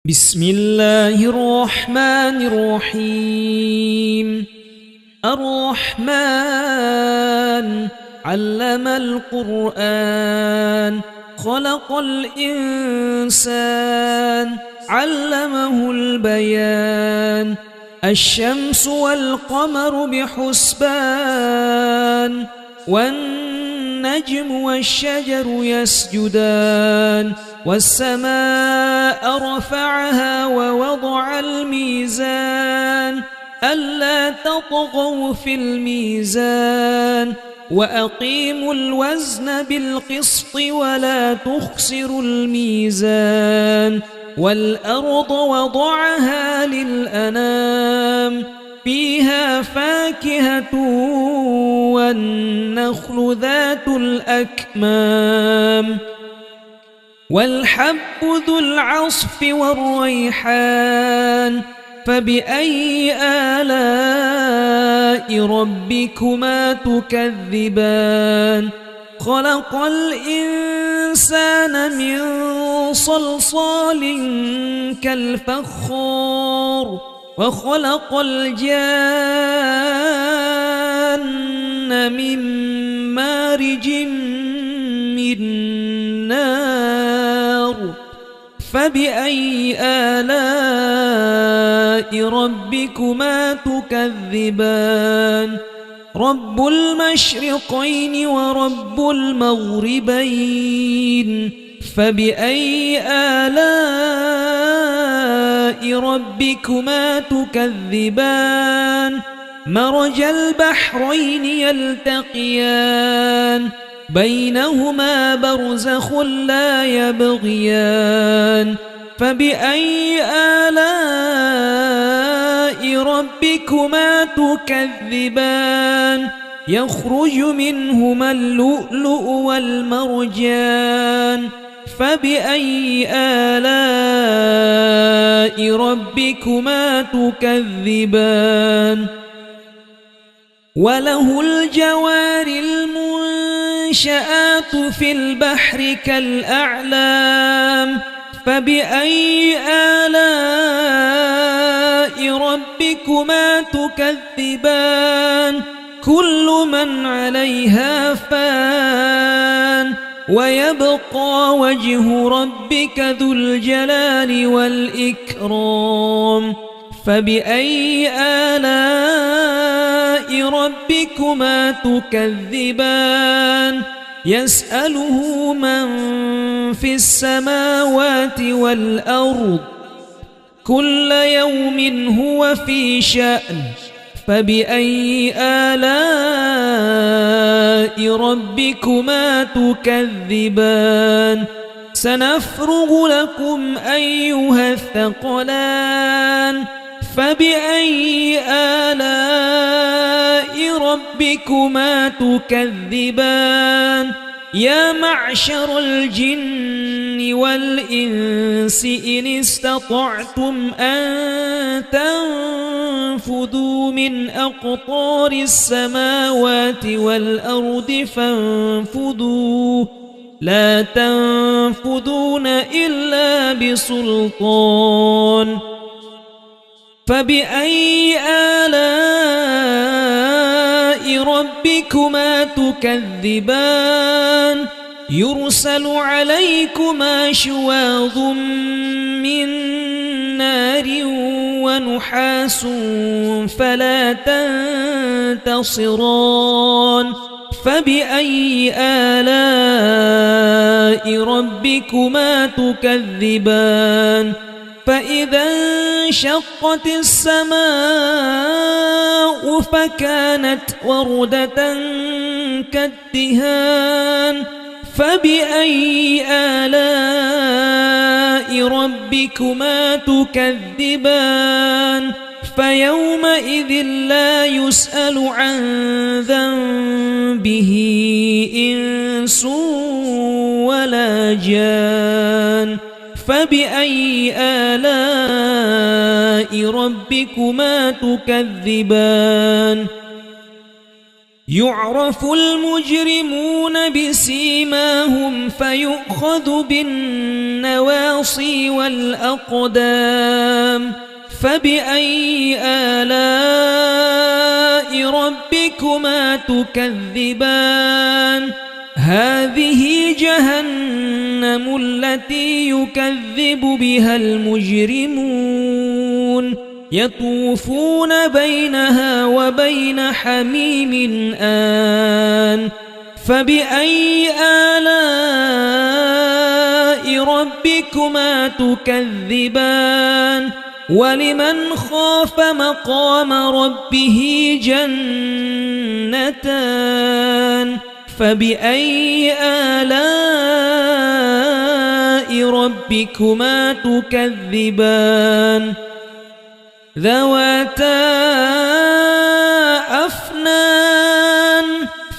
بسم الله الرحمن الرحيم. الرحمن علم القرآن خلق الإنسان علمه البيان. الشمس والقمر بحسبان والنجم والشجر يسجدان. والسماء رفعها ووضع الميزان ألا تطغوا في الميزان وأقيموا الوزن بالقسط ولا تخسروا الميزان. والأرض وضعها للأنام فيها فاكهة والنخل ذات الأكمام والحب ذو العصف والريحان. فبأي آلاء ربكما تكذبان؟ خلق الإنسان من صلصال كالفخار وخلق الجان من مارج من نار. فبأي آلاء ربكما تكذبان؟ رب المشرقين ورب المغربين. فبأي آلاء ربكما تكذبان؟ مرج البحرين يلتقيان بينهما برزخ لا يبغيان. فبأي آلاء ربكما تكذبان؟ يخرج منهما اللؤلؤ والمرجان. فبأي آلاء ربكما تكذبان؟ وله الجوار المنشآت في البحر كالأعلام. فبأي آلاء ربكما تكذبان؟ كل من عليها فان ويبقى وجه ربك ذو الجلال والإكرام. فبأي آلاء ربكما تكذبان؟ يسأله من في السماوات والأرض كل يوم هو في شأن. فبأي آلاء ربكما تكذبان؟ سنفرغ لكم أيها الثقلان. فبأي آلاء ربكما تكذبان؟ يا معشر الجن والإنس إن استطعتم أن تنفذوا من أقطار السماوات والأرض فانفذوا لا تنفذون إلا بسلطان. فبأي آلاء ربكما تكذبان؟ يرسل عليكما شواظ من نار ونحاس فلا تنتصران. فبأي آلاء ربكما تكذبان؟ فإذا انشقت السماء فكانت وردة كالدهان. فبأي آلاء ربكما تكذبان؟ فيومئذ لا يسأل عن ذنبه إنس ولا جان. فبأي آلاء ربكما تكذبان؟ يعرف المجرمون بسيماهم فيؤخذ بالنسبة النواصي والأقدام فبأي آلاء ربكما تكذبان هذه جهنم التي يكذب بها المجرمون يطوفون بينها وبين حميم آن فبأي آلاء ربكما تكذبان ولمن خاف مقام ربه جنتان فبأي آلاء ربكما تكذبان ذواتا أفنان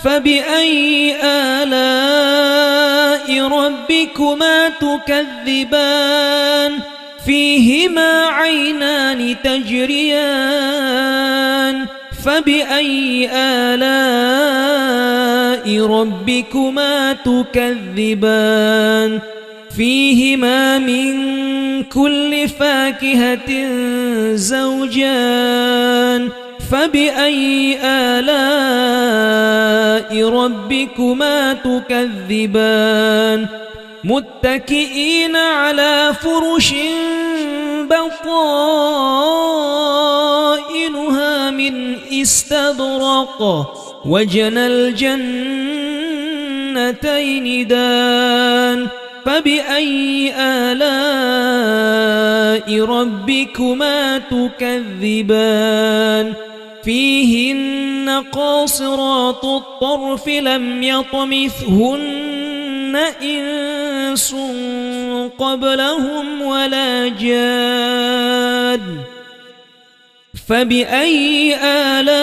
فبأي آلاء ربكما تكذبان فيهما عينان تجريان فبأي آلاء ربكما تكذبان فيهما من كل فاكهة زوجان فبأي آلاء ربكما تكذبان متكئين على فرش بطائنها من استبرق وجنى الجنتين دان فبأي آلاء ربكما تكذبان فيهن قاصرات الطرف لم يطمثهن إنس قبلهم ولا جاد فبأي آلاء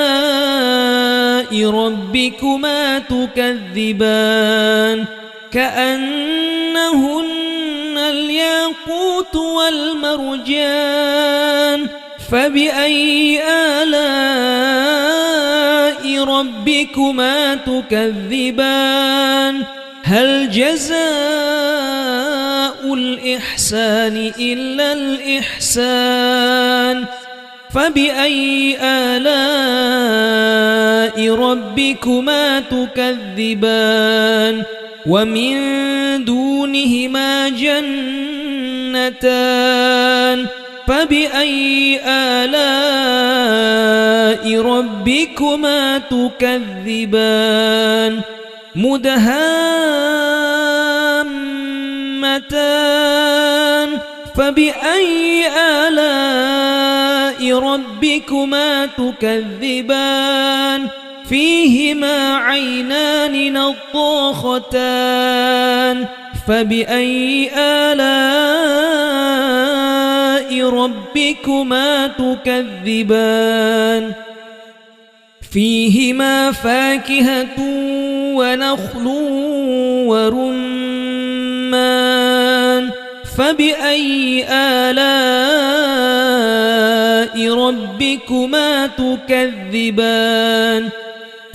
ربكما تكذبان كأنهن الياقوت والمرجان فبأي آلاء ربكما تكذبان هل جزاء الإحسان إلا الإحسان فبأي آلاء ربكما تكذبان ومن دونهما جنتان فبأي آلاء ربكما تكذبان مدهامتان فبأي آلاء ربكما تكذبان فيهما عينان نضاختان فبأي آلاء ربكما تكذبان فيهما فاكهة ونخل ورمان فبأي آلاء ربكما تكذبان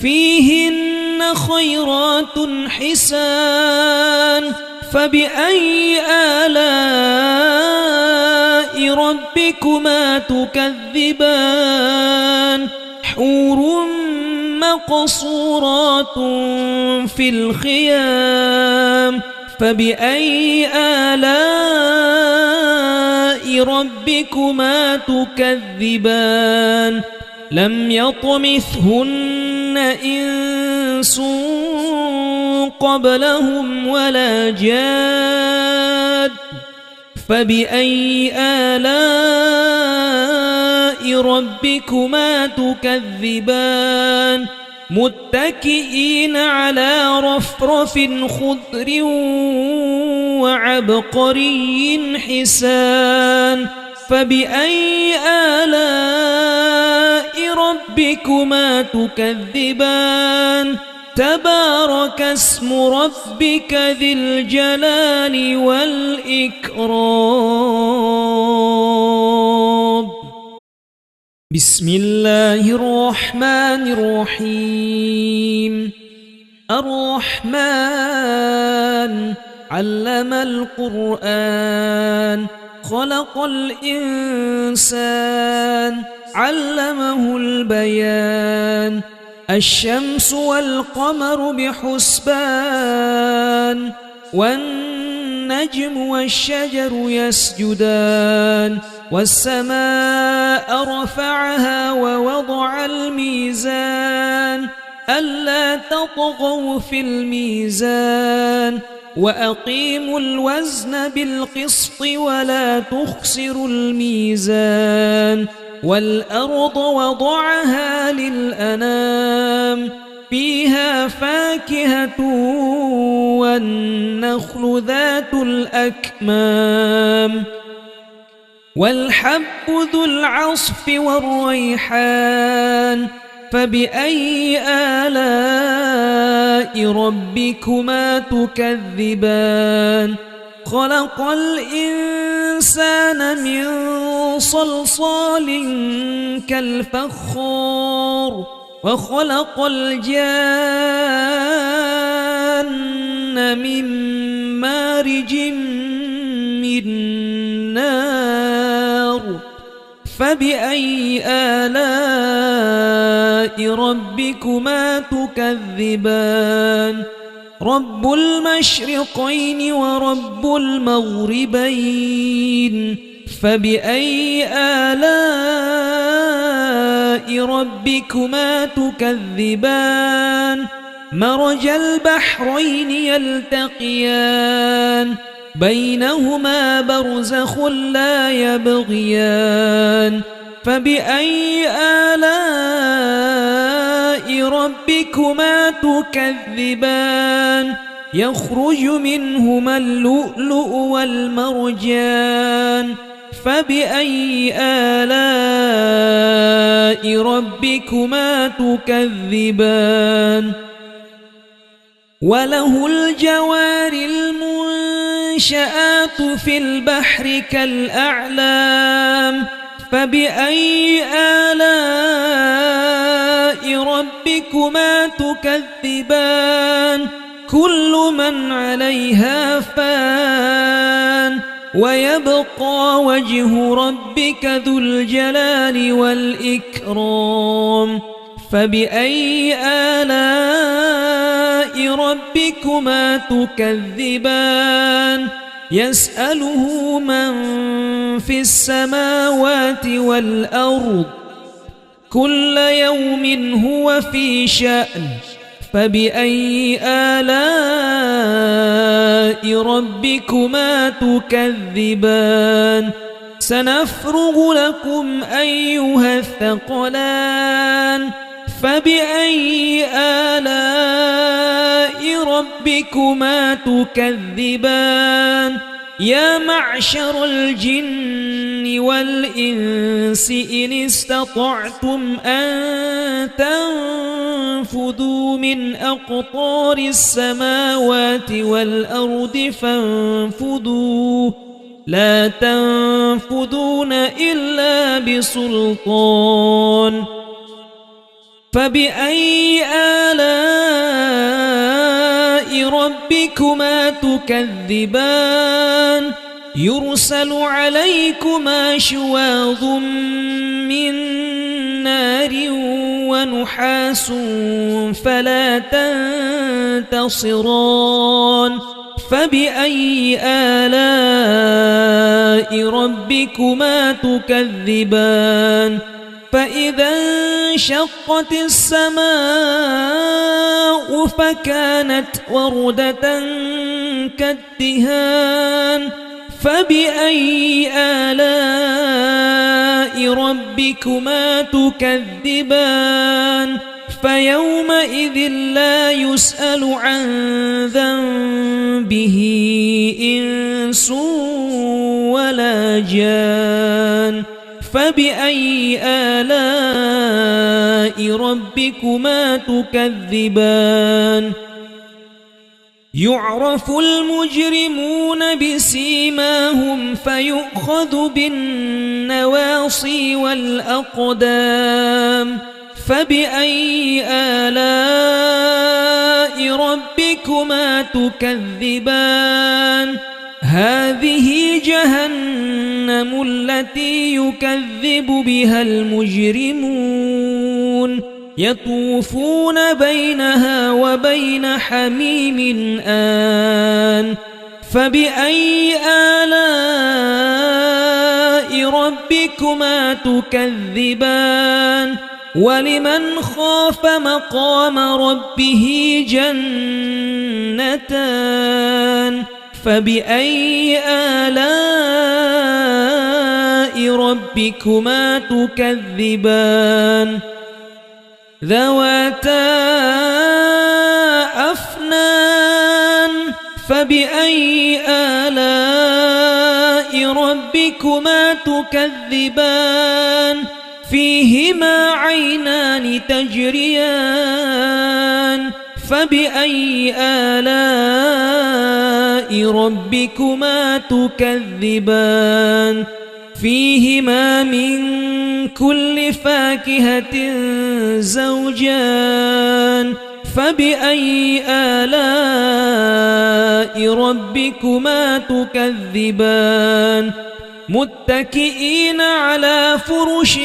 فيهن خيرات حسان فبأي آلاء ربكما تكذبان حور مقصورات في الخيام فبأي آلاء ربكما تكذبان لم يطمثهن إنس قبلهم ولا جاد فبأي آلاء ربكما تكذبان متكئين على رفرف خضر وعبقري حسان فبأي آلاء ربكما تكذبان تبارك اسم ربك ذي الجلال والإكرام بسم الله الرحمن الرحيم الرحمن علم القرآن خلق الإنسان علمه البيان الشمس والقمر بحسبان والنجم والشجر يسجدان والسماء رفعها ووضع الميزان ألا تطغوا في الميزان وأقيموا الوزن بالقسط ولا تخسروا الميزان والأرض وضعها للأنام فيها فاكهة والنخل ذات الأكمام والحب ذو العصف والريحان فبأي آلاء ربكما تكذبان خلق الإنسان من صلصال كالفخار وخلق الجان من مارج من نار فبأي آلاء ربكما تكذبان رب المشرقين ورب المغربين فبأي آلاء ربكما تكذبان مرج البحرين يلتقيان بينهما برزخ لا يبغيان فبأي آلاء ربكما تكذبان يخرج منهما اللؤلؤ والمرجان فبأي آلاء ربكما تكذبان وله الجوار المنشآت في البحر كالأعلام فبأي آلاء ربكما تكذبان كل من عليها فان ويبقى وجه ربك ذو الجلال والإكرام فبأي آلاء ربكما تكذبان يسأله من في السماوات والأرض كل يوم هو في شأن فبأي آلاء ربكما تكذبان سنفرغ لكم أيها الثقلان فبأي آلاء ربكما تكذبان يا معشر الجن والإنس إن استطعتم أن تنفذوا من أقطار السماوات والأرض فانفذوا لا تنفذون إلا بسلطان فبأي آلاء ربكما تكذبان يرسل عليكما شواظ من نار ونحاس فلا تنتصران فبأي آلاء ربكما تكذبان فإذا انشقت السماء فكانت وردة كالدهان فبأي آلاء ربكما تكذبان فيومئذ لا يسأل عن ذنبه إنس ولا جان فبأي آلاء ربكما تكذبان يعرف المجرمون بسيماهم فيؤخذ بالنواصي والأقدام فبأي آلاء ربكما تكذبان هذه جهنم التي يكذب بها المجرمون يطوفون بينها وبين حميم آن فبأي آلاء ربكما تكذبان ولمن خاف مقام ربه جنتان فبأي آلاء ربكما تكذبان ذواتا أفنان فبأي آلاء ربكما تكذبان فيهما عينان تجريان فبأي آلاء ربكما تكذبان فيهما من كل فاكهة زوجان فبأي آلاء ربكما تكذبان متكئين على فرش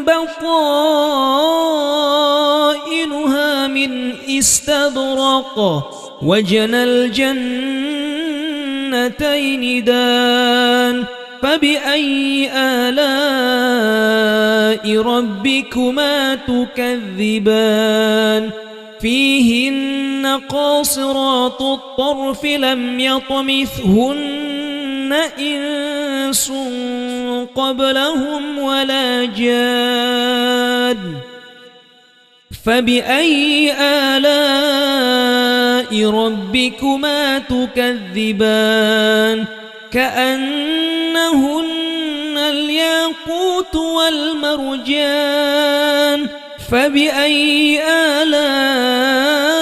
بطائنها من استبرق وجنى الجنتين دان فبأي آلاء ربكما تكذبان فيهن قاصرات الطرف لم يطمثهن إنس قبلهم ولا جان فبأي آلاء ربكما تكذبان كأنهن الياقوت والمرجان فبأي آلاء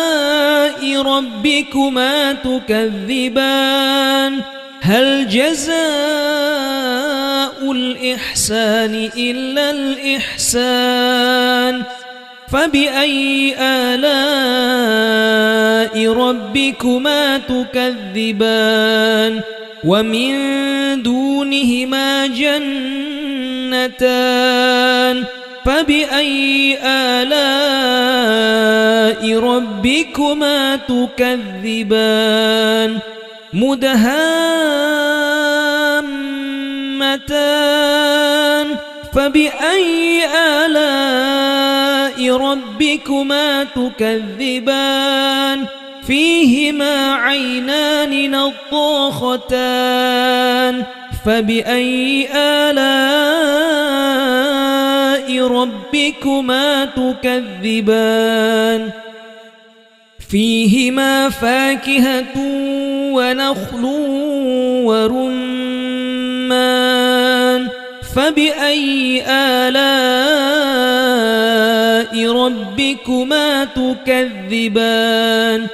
ربكما تكذبان هل جزاء الإحسان إلا الإحسان فبأي آلاء ربكما تكذبان ومن دونهما جنتان فبأي آلاء ربكما تكذبان مدهامتان فبأي آلاء ربكما تكذبان فيهما عينان نضاختان فبأي آلاء ربكما تكذبان فيهما فاكهة ونخل ورمان فبأي آلاء ربكما تكذبان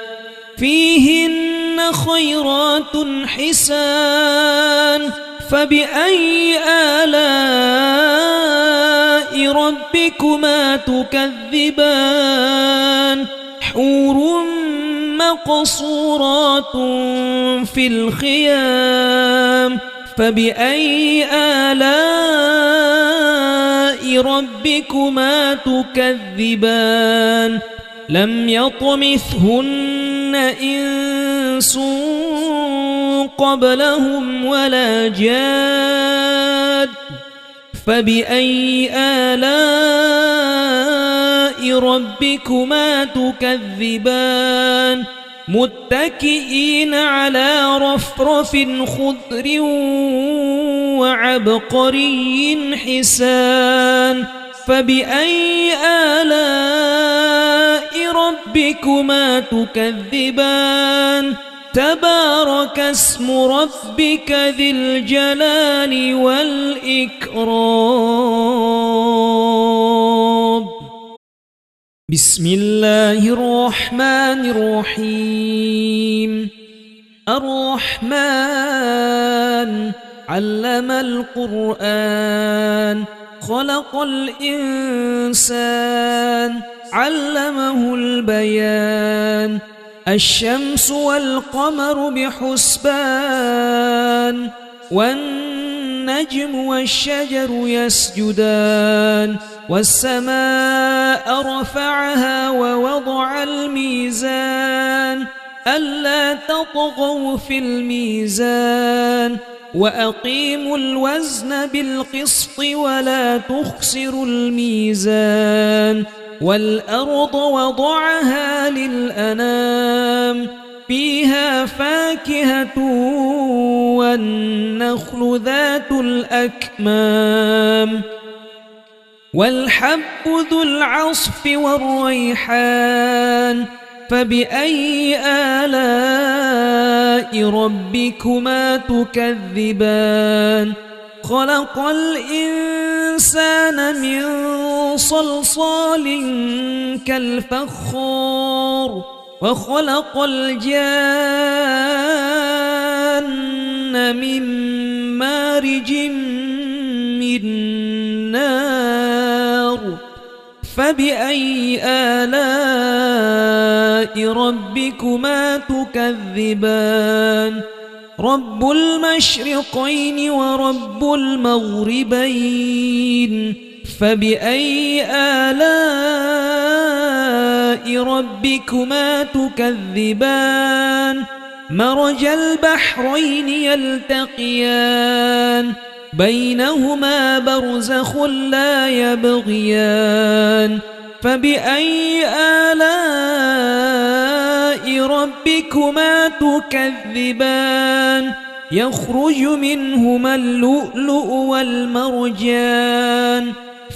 فيهن خيرات حسان فبأي آلاء ربكما تكذبان حور مقصورات في الخيام فبأي آلاء ربكما تكذبان لم يطمثهن إنس قبلهم ولا جاد فبأي آلاء ربكما تكذبان متكئين على رفرف خضر وعبقري حسان فبأي آلاء ربكما تكذبان تبارك اسم ربك ذي الجلال والإكرام بسم الله الرحمن الرحيم الرحمن علم القرآن خلق الإنسان علمه البيان الشمس والقمر بحسبان والنجم والشجر يسجدان والسماء رفعها ووضع الميزان ألا تطغوا في الميزان وأقيموا الوزن بالقسط ولا تخسروا الميزان والأرض وضعها للأنام فيها فاكهة والنخل ذات الأكمام والحب ذو العصف والريحان فبأي آلاء ربكما تكذبان خلق الإنسان من صلصال كالفخار وخلق الجان من مارج من نار فبأي آلاء ربكما تكذبان رب المشرقين ورب المغربين فبأي آلاء ربكما تكذبان مرج البحرين يلتقيان بينهما برزخ لا يبغيان فبأي آلاء ربكما تكذبان يخرج منهما اللؤلؤ والمرجان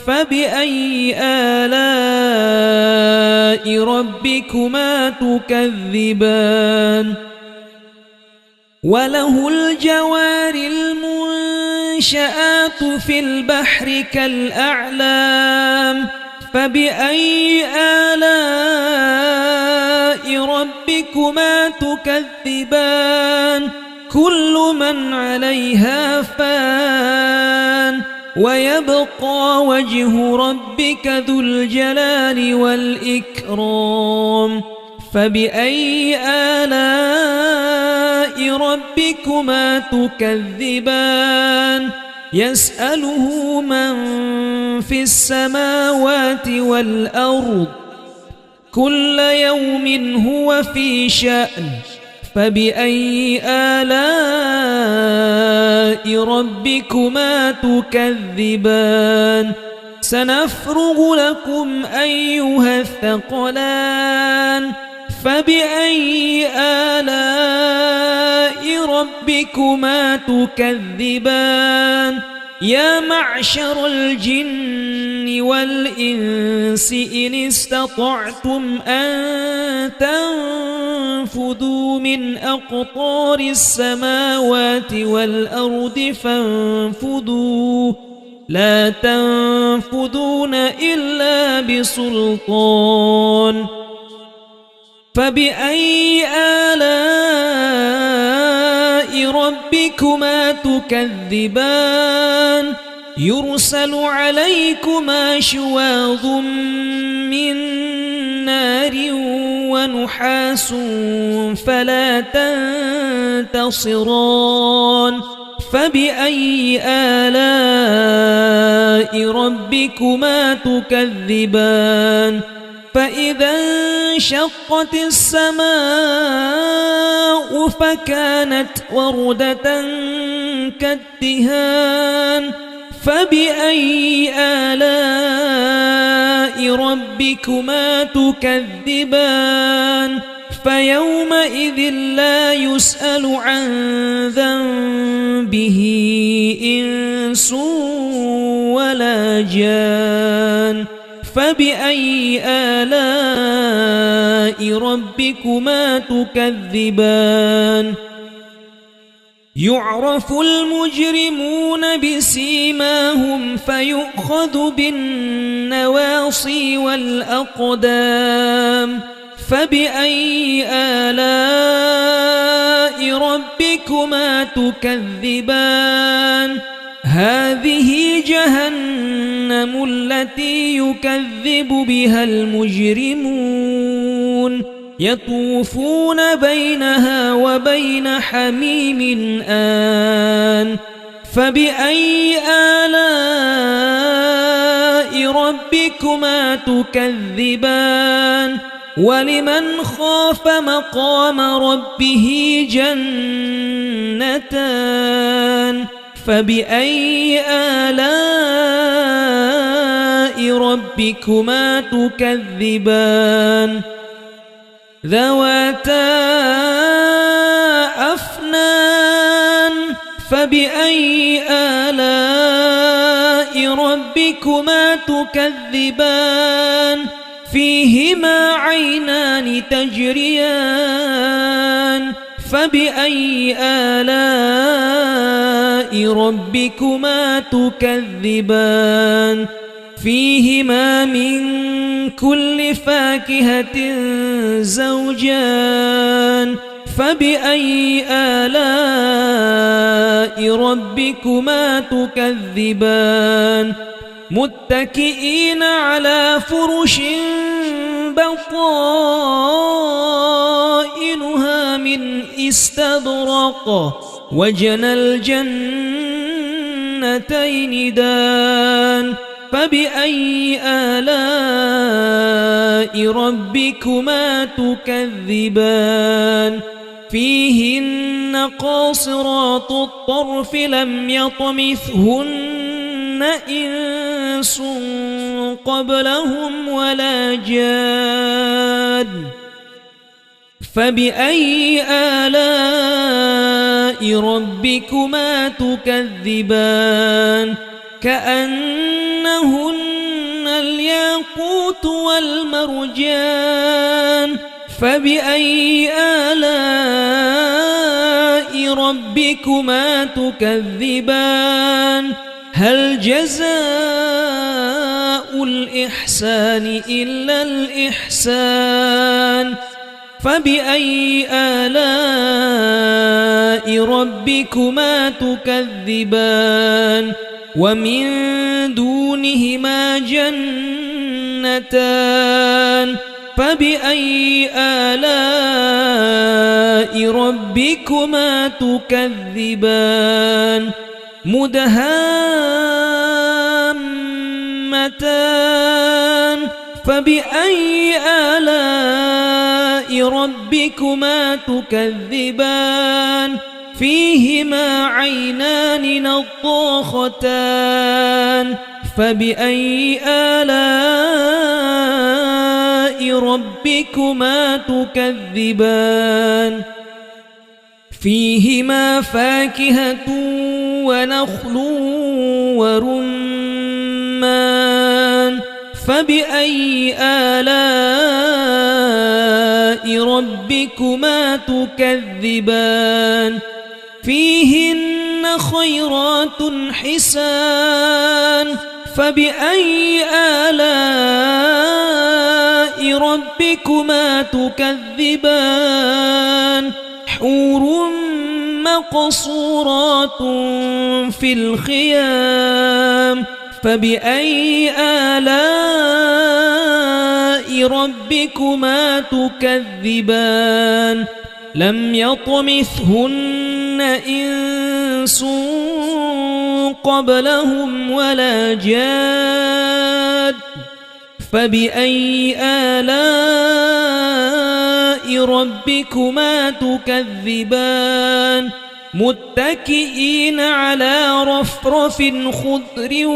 فبأي آلاء ربكما تكذبان وله الجوار المنشآت في البحر كالأعلام فبأي آلاء ربكما تكذبان كل من عليها فان ويبقى وجه ربك ذو الجلال والإكرام فبأي آلاء ربكما تكذبان يسأله من في السماوات والأرض كل يوم هو في شأن فبأي آلاء ربكما تكذبان سنفرغ لكم أيها الثقلان فبأي آلاء ربكما تكذبان يا معشر الجن والإنس إن استطعتم أن تنفذوا من أقطار السماوات والأرض فانفذوا لا تنفذون إلا بسلطان فبأي آلاء ربكما تكذبان يرسل عليكما شواظ من نار ونحاس فلا تنتصران فبأي آلاء ربكما تكذبان فإذا انشقت السماء فكانت وردة كالدهان فبأي آلاء ربكما تكذبان فيومئذ لا يسأل عن ذنبه إنس ولا جان فبأي آلاء ربكما تكذبان يعرف المجرمون بسيماهم فيؤخذ بالنواصي والأقدام فبأي آلاء ربكما تكذبان هذه جهنم التي يكذب بها المجرمون يطوفون بينها وبين حميم آن فبأي آلاء ربكما تكذبان ولمن خاف مقام ربه جنتان فبأي آلاء ربكما تكذبان ذواتا أفنان فبأي آلاء ربكما تكذبان فيهما عينان تجريان فبأي آلاء ربكما تكذبان فيهما من كل فاكهة زوجان فبأي آلاء ربكما تكذبان متكئين على فرش بطائنها من استبرق وجنى الجنتين دان فبأي آلاء ربكما تكذبان فيهن قاصرات الطرف لم يطمثهن إنس قبلهم ولا جان فبأي آلاء ربكما تكذبان كأنهن الياقوت والمرجان فبأي آلاء ربكما تكذبان هل جزاء الإحسان إلا الإحسان فبأي آلاء ربكما تكذبان ومن دونهما جنتان فبأي آلاء ربكما تكذبان مدهامتان فبأي آلاء ربكما تكذبان فيهما عينان نضاختان فبأي آلاء ربكما تكذبان فيهما فاكهة ونخل ورمان فبأي آلاء ربكما تكذبان فيهن خيرات حسان فبأي آلاء ربكما تكذبان حور مقصورات في الخيام فبأي آلاء ربكما تكذبان لم يطمثهن إنس قبلهم ولا جاد فبأي آلاء ربكما تكذبان متكئين على رفرف خضر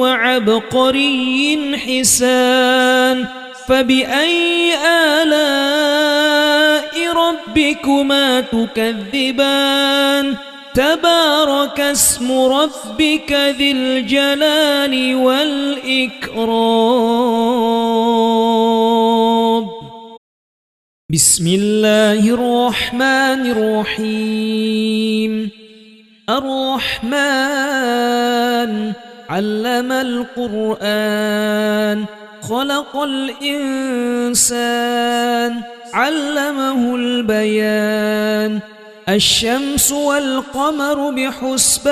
وعبقري حسان فبأي آلاء ربكما تكذبان تبارك اسم ربك ذي الجلال والإكرام بسم الله الرحمن الرحيم الرحمن علم القرآن خلق الإنسان علمه البيان الشمس والقمر بحسبان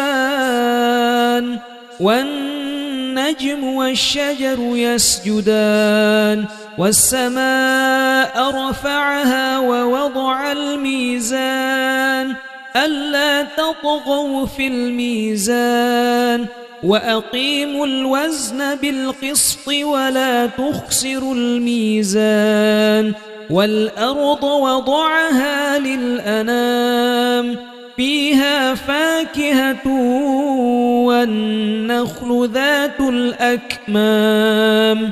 والنجم والشجر يسجدان والسماء رفعها ووضع الميزان ألا تطغوا في الميزان وأقيموا الوزن بالقسط ولا تخسروا الميزان والأرض وضعها للأنام فيها فاكهة والنخل ذات الأكمام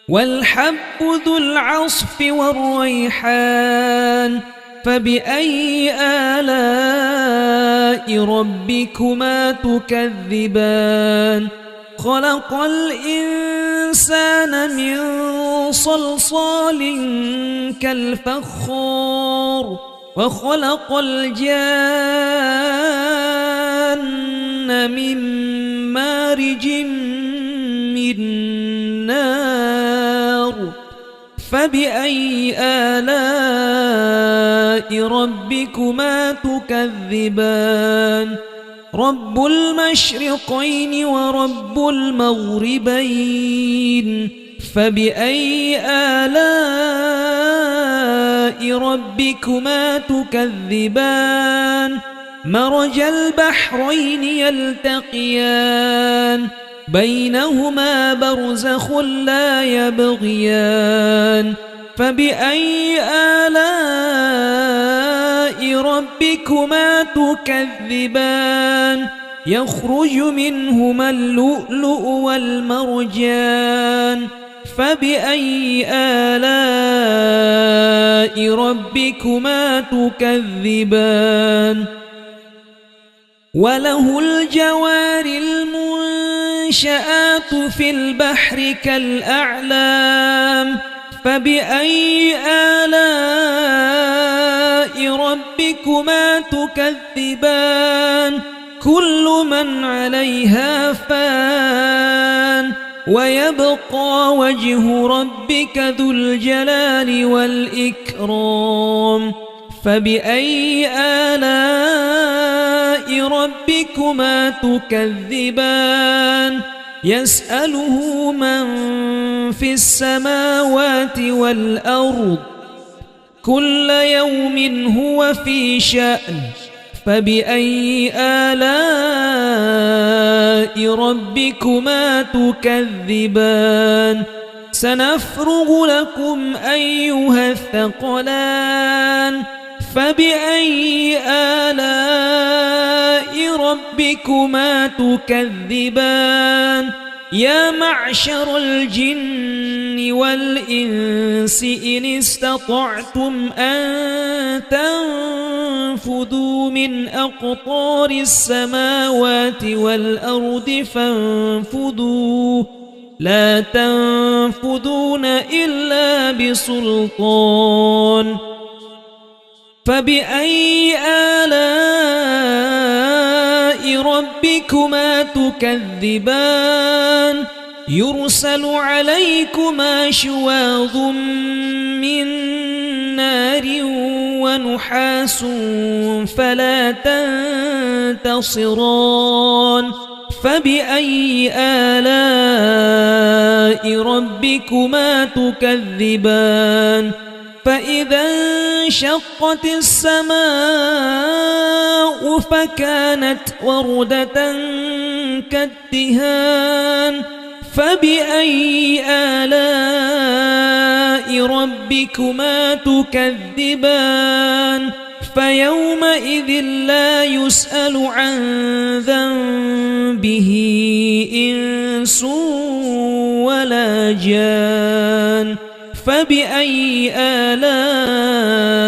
والحب ذو العصف والريحان فبأي آلاء ربكما تكذبان خلق الإنسان من صلصال كالفخار وخلق الجان من مارج من نار فبأي آلاء ربكما تكذبان رب المشرقين ورب المغربين فبأي آلاء ربكما تكذبان مرج البحرين يلتقيان بينهما برزخ لا يبغيان فبأي آلاء ربكما تكذبان يخرج منهما اللؤلؤ والمرجان فبأي آلاء ربكما تكذبان وله الجوار المنشآت في البحر كالأعلام فبأي آلاء ربكما تكذبان كل من عليها فان ويبقى وجه ربك ذو الجلال والإكرام فبأي آلاء ربكما تكذبان يسأله من في السماوات والأرض كل يوم هو في شأن فبأي آلاء ربكما تكذبان سنفرغ لكم أيها الثقلان فبأي آلاء ربكما تكذبان يا معشر الجن والإنس إن استطعتم أن تنفذوا من أقطار السماوات والأرض فانفذوا لا تنفذون إلا بسلطان فبأي آلاء ربكما تكذبان يرسل عليكما شواظ من نار ونحاس فلا تنتصران فبأي آلاء ربكما تكذبان فإذا انشقت السماء فكانت وردة كالدهان فبأي آلاء ربكما تكذبان فيومئذ لا يسأل عن ذنبه إنس ولا جان فبأي آلاء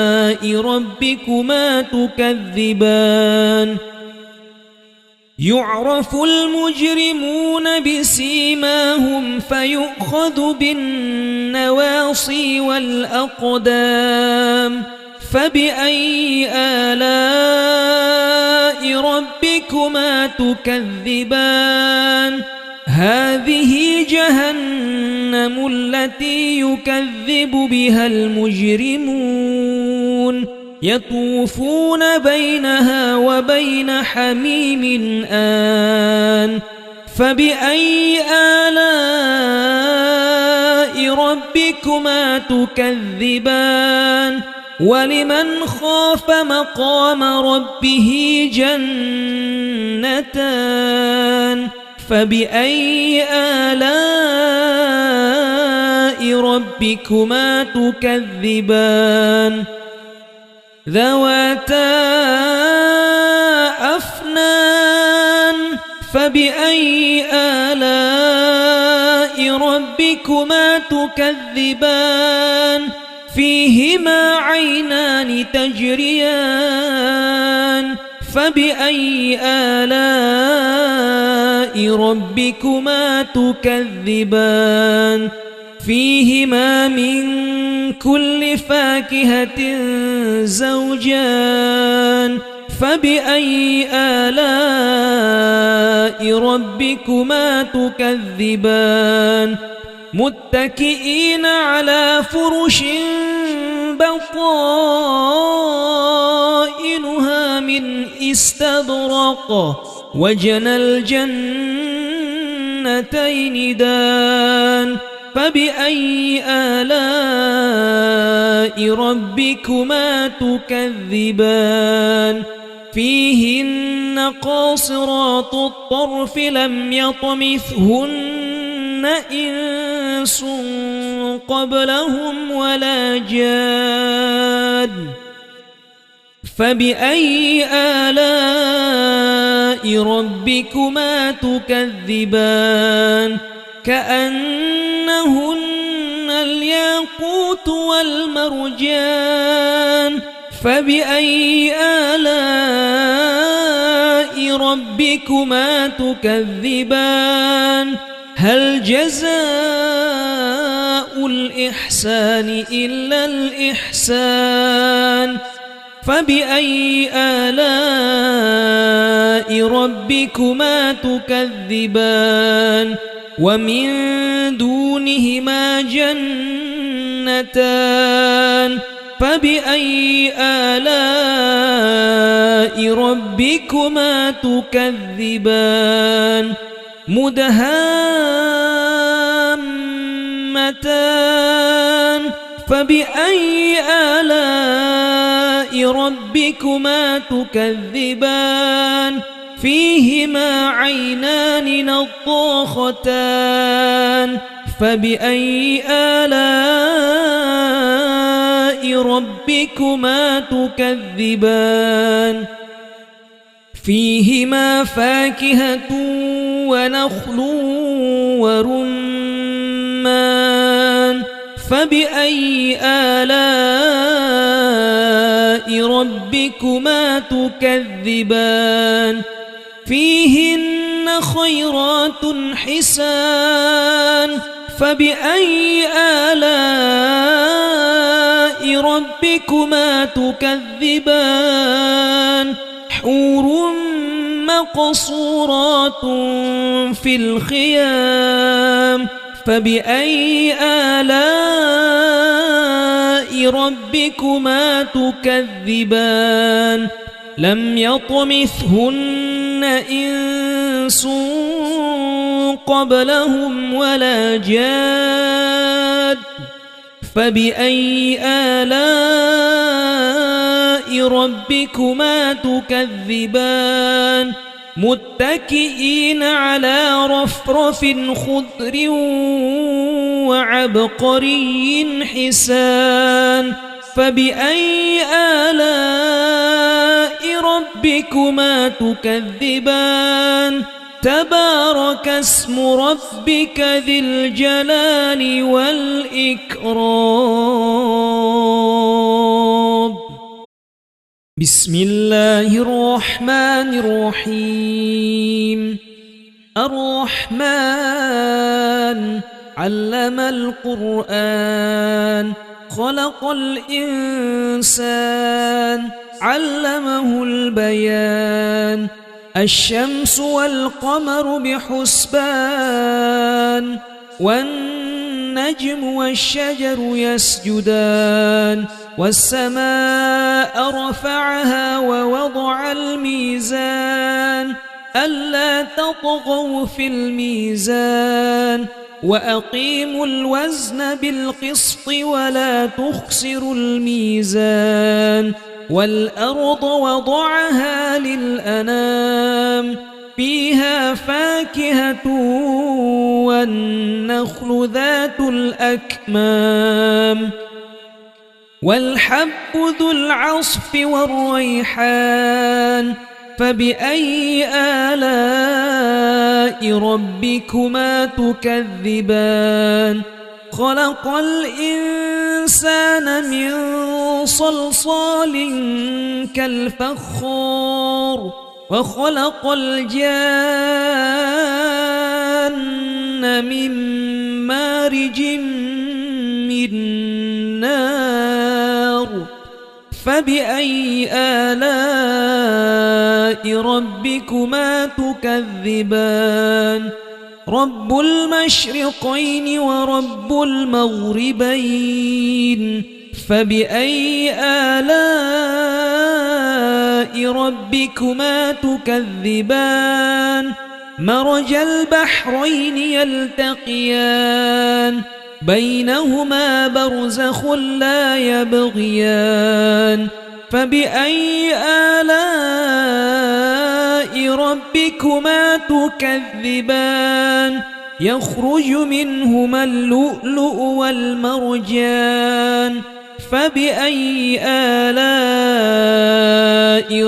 ربكما تكذبان يعرف المجرمون بسيماهم فيؤخذ بالنواصي والأقدام فبأي آلاء ربكما تكذبان هذه جهنم التي يكذب بها المجرمون يطوفون بينها وبين حميم آن فبأي آلاء ربكما تكذبان ولمن خاف مقام ربه جنتان فبأي آلاء ربكما تكذبان ذواتا أفنان فبأي آلاء ربكما تكذبان فيهما عينان تجريان فبأي آلاء ربكما تكذبان فيهما من كل فاكهة زوجان فبأي آلاء ربكما تكذبان متكئين على فرش بطائنها من استبرق وجنى الجنتين دان فبأي آلاء ربكما تكذبان فيهن قاصرات الطرف لم يطمثهن إنس قبلهم ولا جان فبأي آلاء ربكما تكذبان كأنهن الياقوت والمرجان فبأي آلاء ربكما تكذبان هل جزاء الإحسان إلا الإحسان فبأي آلاء ربكما تكذبان ومن دونهما جنتان فبأي آلاء ربكما تكذبان مدهامتان فبأي آلاء ربكما تكذبان فيهما عينان نضاختان فبأي آلاء ربكما تكذبان فيهما فاكهة ونخل ورمان فبأي آلاء ربكما تكذبان فيهن خيرات حسان فبأي آلاء ربكما تكذبان حور مقصورات في الخيام فبأي آلاء ربكما تكذبان لم يطمثهن إنس قبلهم ولا جاد فبأي آلاء ربكما تكذبان متكئين على رفرف خضر وعبقري حسان فبأي آلاء ربكما تكذبان تبارك اسم ربك ذي الجلال والإكرام بسم الله الرحمن الرحيم الرحمن علم القرآن خلق الإنسان علمه البيان الشمس والقمر بحسبان والنجم والشجر يسجدان والسماء رفعها ووضع الميزان ألا تطغوا في الميزان وأقيموا الوزن بالقسط ولا تخسروا الميزان والأرض وضعها للأنام فيها فاكهة والنخل ذات الأكمام والحب ذو العصف والريحان فبأي آلاء ربكما تكذبان خلق الإنسان من صلصال كالفخار وخلق الجان من مارج من نار فبأي آلاء ربكما تكذبان رب المشرقين ورب المغربين فبأي آلاء ربكما تكذبان مرج البحرين يلتقيان بينهما برزخ لا يبغيان فبأي آلاء ربكما تكذبان يخرج منهما اللؤلؤ والمرجان فبأي آلاء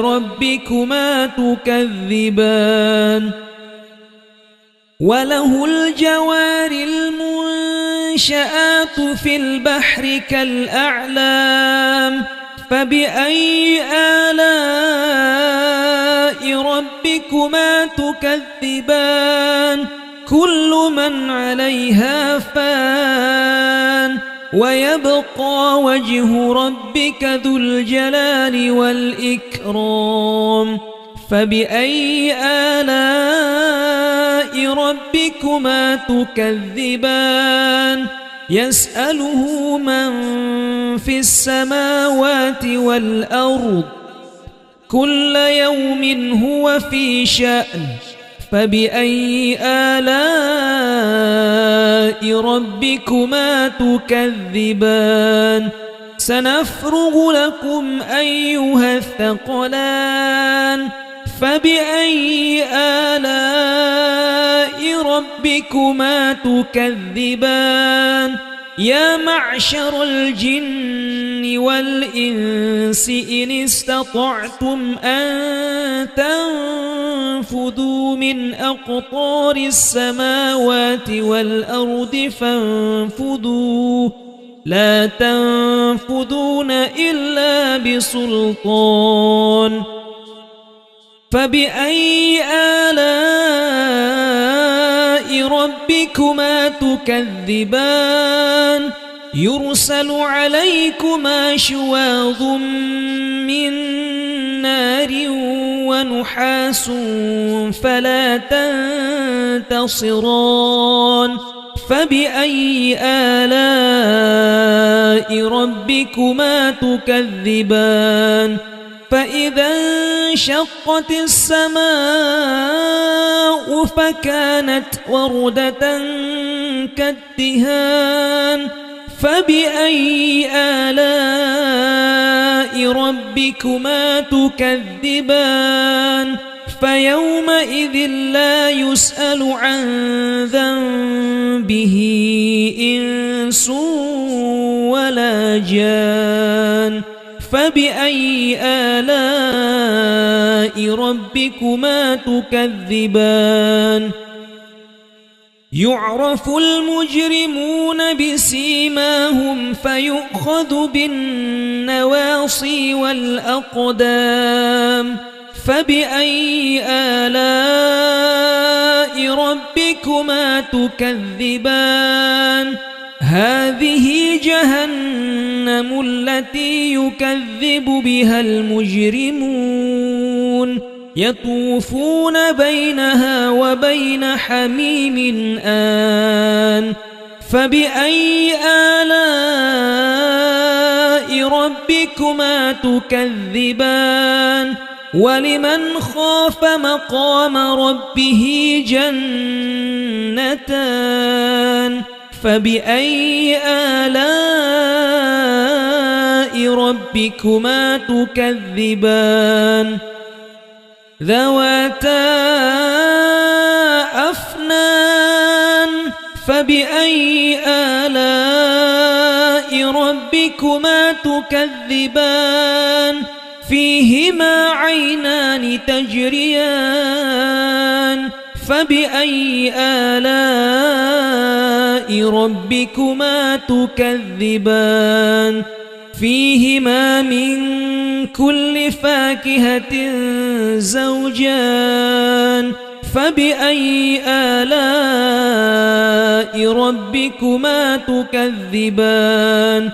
ربكما تكذبان وله الجوار المنشآت في البحر كالأعلام فبأي آلاء ربكما تكذبان كل من عليها فان ويبقى وجه ربك ذو الجلال والإكرام فبأي آلاء ربكما تكذبان يسأله من في السماوات والأرض كل يوم هو في شأن فبأي آلاء ربكما تكذبان سنفرغ لكم أيها الثقلان فبأي آلاء ربكما تكذبان يا معشر الجن والإنس إن استطعتم أن تنفذوا من أقطار السماوات والأرض فانفذوا لا تنفذون إلا بسلطان فبأي آلاء ربكما تكذبان يرسل عليكما شواظ من نار ونحاس فلا تنتصران فبأي آلاء ربكما تكذبان فإذا انشقت السماء فكانت وردة كالدهان فبأي آلاء ربكما تكذبان فيومئذ لا يسأل عن ذنبه إنس ولا جان فبأي آلاء ربكما تكذبان يعرف المجرمون بسيماهم فيؤخذ بالنواصي والأقدام فبأي آلاء ربكما تكذبان هذه جهنم التي يكذب بها المجرمون يطوفون بينها وبين حميم آن فبأي آلاء ربكما تكذبان ولمن خاف مقام ربه جنتان فبأي آلاء ربكما تكذبان ذواتا أفنان فبأي آلاء ربكما تكذبان فيهما عينان تجريان فبأي آلاء ربكما تكذبان فيهما من كل فاكهة زوجان فبأي آلاء ربكما تكذبان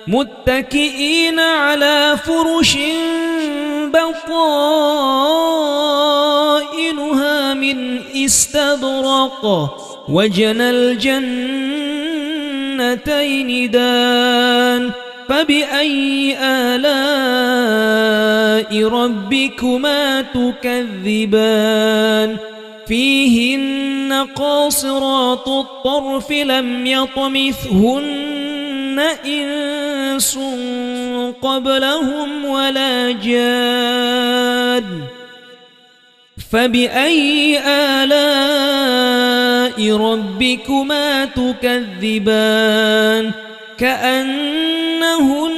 متكئين على فرش بطائنها من استبرق وجنى الجنتين دان فبأي آلاء ربكما تكذبان فيهن قاصرات الطرف لم يطمثهن إنس قبلهم ولا جان فبأي آلاء ربكما تكذبان كأنهن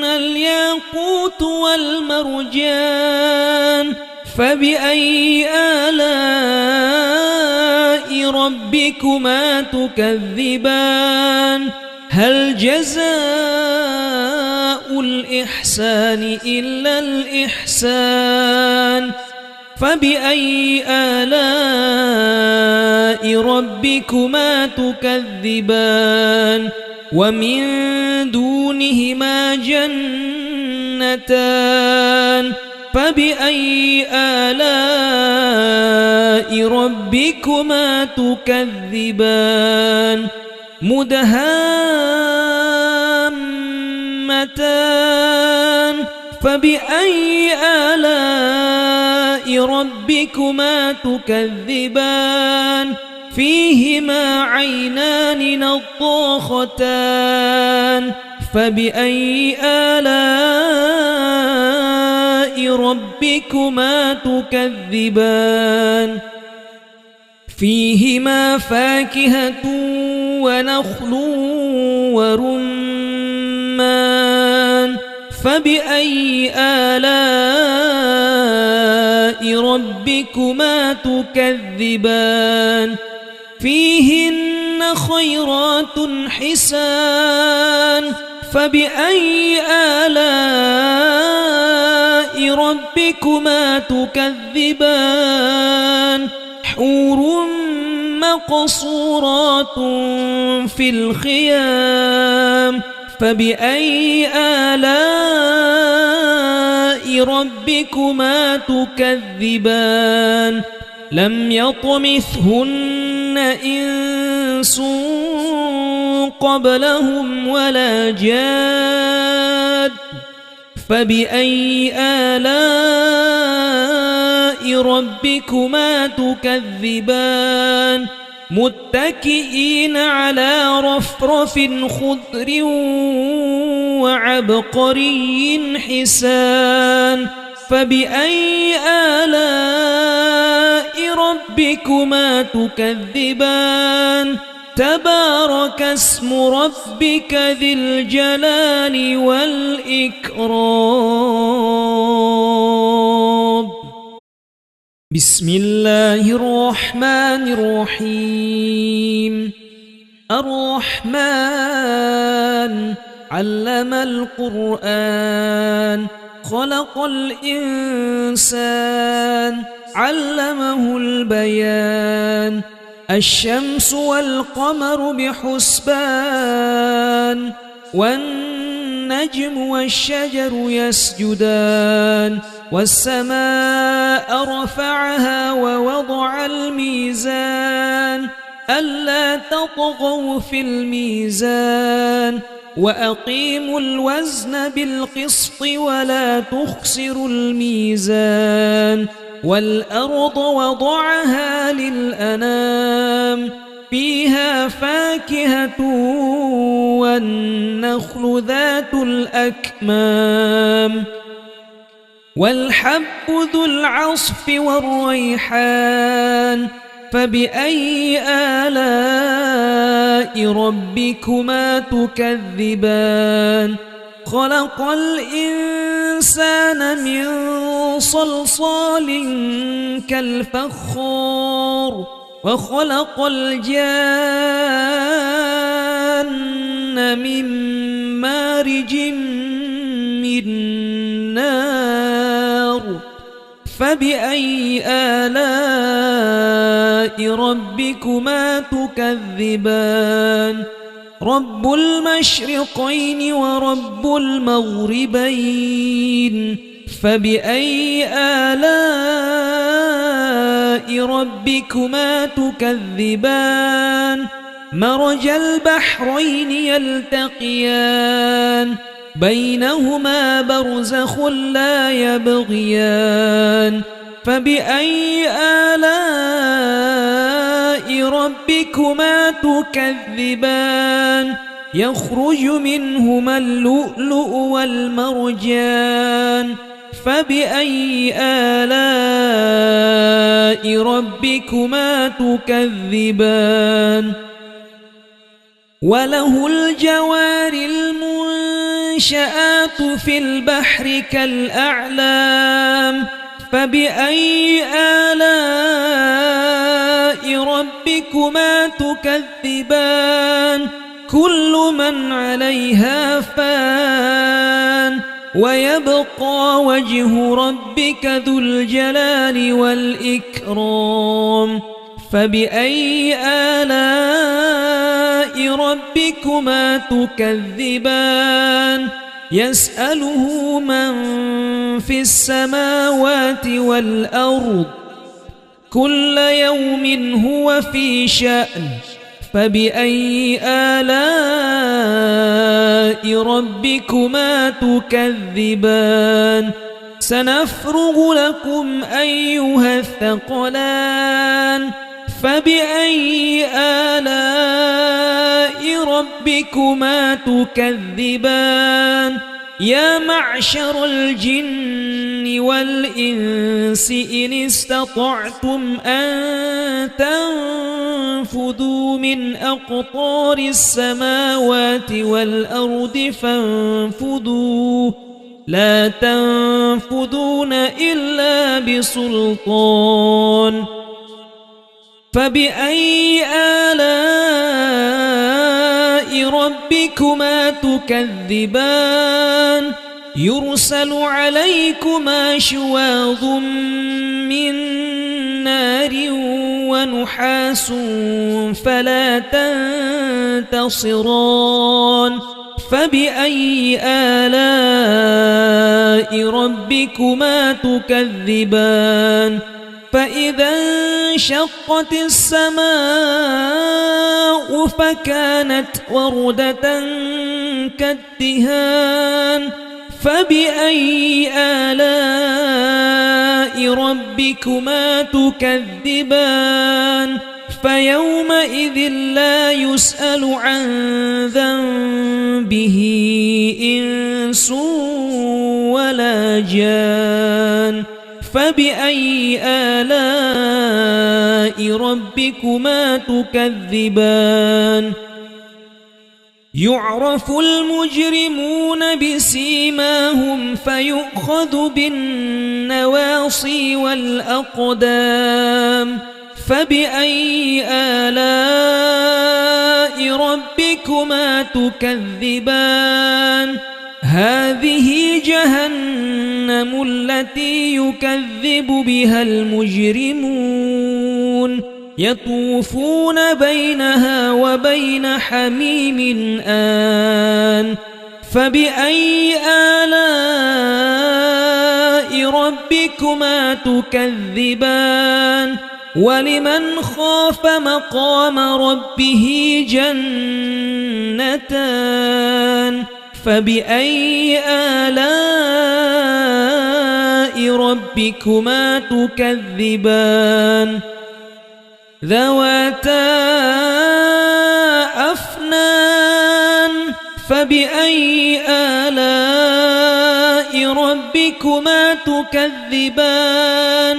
الياقوت والمرجان فبأي آلاء ربكما تكذبان هل جزاء الإحسان إلا الإحسان فبأي آلاء ربكما تكذبان ومن دونهما جنتان فبأي آلاء ربكما تكذبان مدهامتان فبأي آلاء ربكما تكذبان فيهما عينان نضاختان فبأي آلاء ربكما تكذبان فيهما فاكهة ونخل ورمان فبأي آلاء ربكما تكذبان فيهن خيرات حسان فبأي آلاء ربكما تكذبان حور مقصورات في الخيام فبأي آلاء ربكما تكذبان لم يطمثهن إنس قبلهم ولا جاد فبأي آلاء ربكما تكذبان متكئين على رفرف خضر وعبقري حسان فبأي آلاء ربكما تكذبان تبارك اسم ربك ذي الجلال والإكرام بسم الله الرحمن الرحيم الرحمن علم القرآن خلق الإنسان علمه البيان الشمس والقمر بحسبان والنجم والنجم والشجر يسجدان والسماء رفعها ووضع الميزان ألا تطغوا في الميزان وأقيموا الوزن بالقسط ولا تخسروا الميزان والأرض وضعها للأنام فيها فاكهة والنخل ذات الأكمام والحب ذو العصف والريحان فبأي آلاء ربكما تكذبان خلق الإنسان من صلصال كالفخار وخلق الجان من مارج من نار فبأي آلاء ربكما تكذبان رب المشرقين ورب المغربين فبأي آلاء ربكما تكذبان مرج البحرين يلتقيان بينهما برزخ لا يبغيان فبأي آلاء ربكما تكذبان يخرج منهما اللؤلؤ والمرجان فبأي آلاء ربكما تكذبان وله الجوار المنشآت في البحر كالأعلام فبأي آلاء ربكما تكذبان كل من عليها فان ويبقى وجه ربك ذو الجلال والإكرام فبأي آلاء ربكما تكذبان يسأله من في السماوات والأرض كل يوم هو في شأن فبأي آلاء ربكما تكذبان سنفرغ لكم أيها الثقلان فبأي آلاء ربكما تكذبان يا معشر الجن والإنس إن استطعتم أن تنفذوا من أقطار السماوات والأرض فانفذوا لا تنفذون إلا بسلطان فبأي آلاء ربكما تكذبان يرسل عليكما شواظ من نار ونحاس فلا تنتصران فبأي آلاء ربكما تكذبان فإذا انشقت السماء فكانت وردة كالدهان فبأي آلاء ربكما تكذبان فيومئذ لا يسأل عن ذنبه إنس ولا جان فبأي آلاء ربكما تكذبان يعرف المجرمون بسيماهم فيؤخذ بالنواصي والأقدام فبأي آلاء ربكما تكذبان هذه جهنم التي يكذب بها المجرمون يطوفون بينها وبين حميم آن فبأي آلاء ربكما تكذبان ولمن خاف مقام ربه جنتان فبأي آلاء ربكما تكذبان ذواتا أفنان فبأي آلاء ربكما تكذبان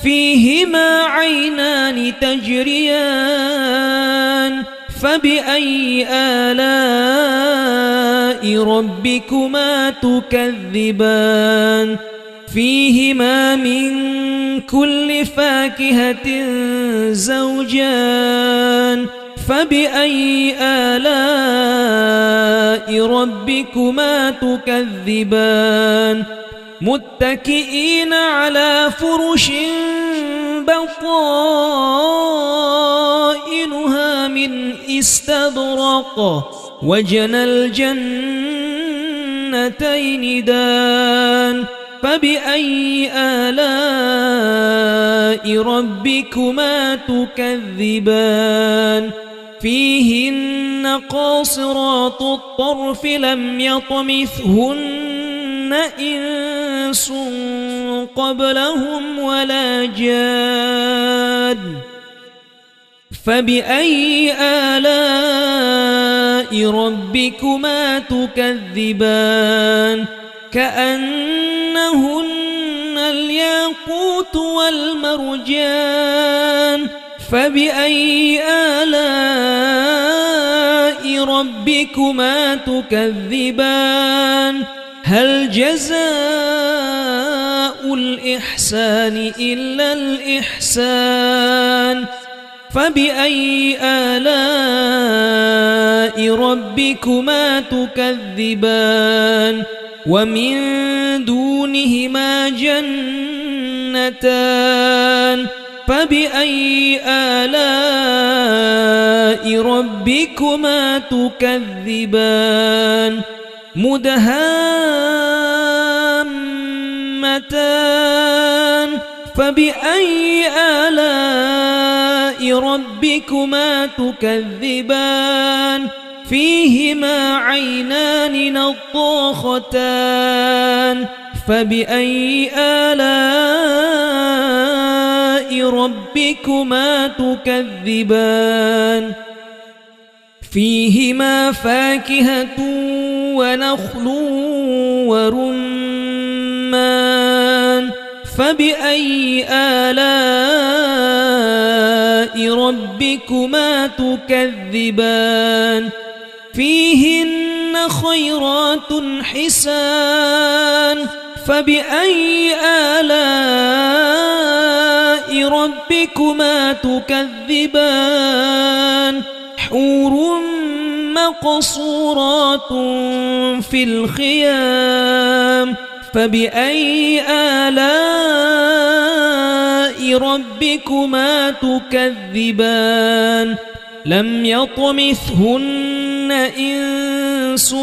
فيهما عينان تجريان فبأي آلاء ربكما تكذبان فيهما من كل فاكهة زوجان فبأي آلاء ربكما تكذبان متكئين على فرش بطائنها من استبرق وجنى الجنتين دان فبأي آلاء ربكما تكذبان فيهن قاصرات الطرف لم يطمثهن إنس قبلهم ولا جان فبأي آلاء ربكما تكذبان كأنهن الياقوت والمرجان فبأي آلاء ربكما تكذبان هل جزاء الإحسان إلا الإحسان فبأي آلاء ربكما تكذبان ومن دونهما جنتان فبأي آلاء ربكما تكذبان مدهامتان فبأي آلاء ربكما تكذبان فيهما عينان نضاختان فبأي آلاء ربكما تكذبان فيهما فاكهة ونخل ورمان فبأي آلاء ربكما تكذبان فيهن خيرات حسان فبأي آلاء ربكما تكذبان حور مقصورات في الخيام فبأي آلاء ربكما تكذبان لم يطمثهن إنس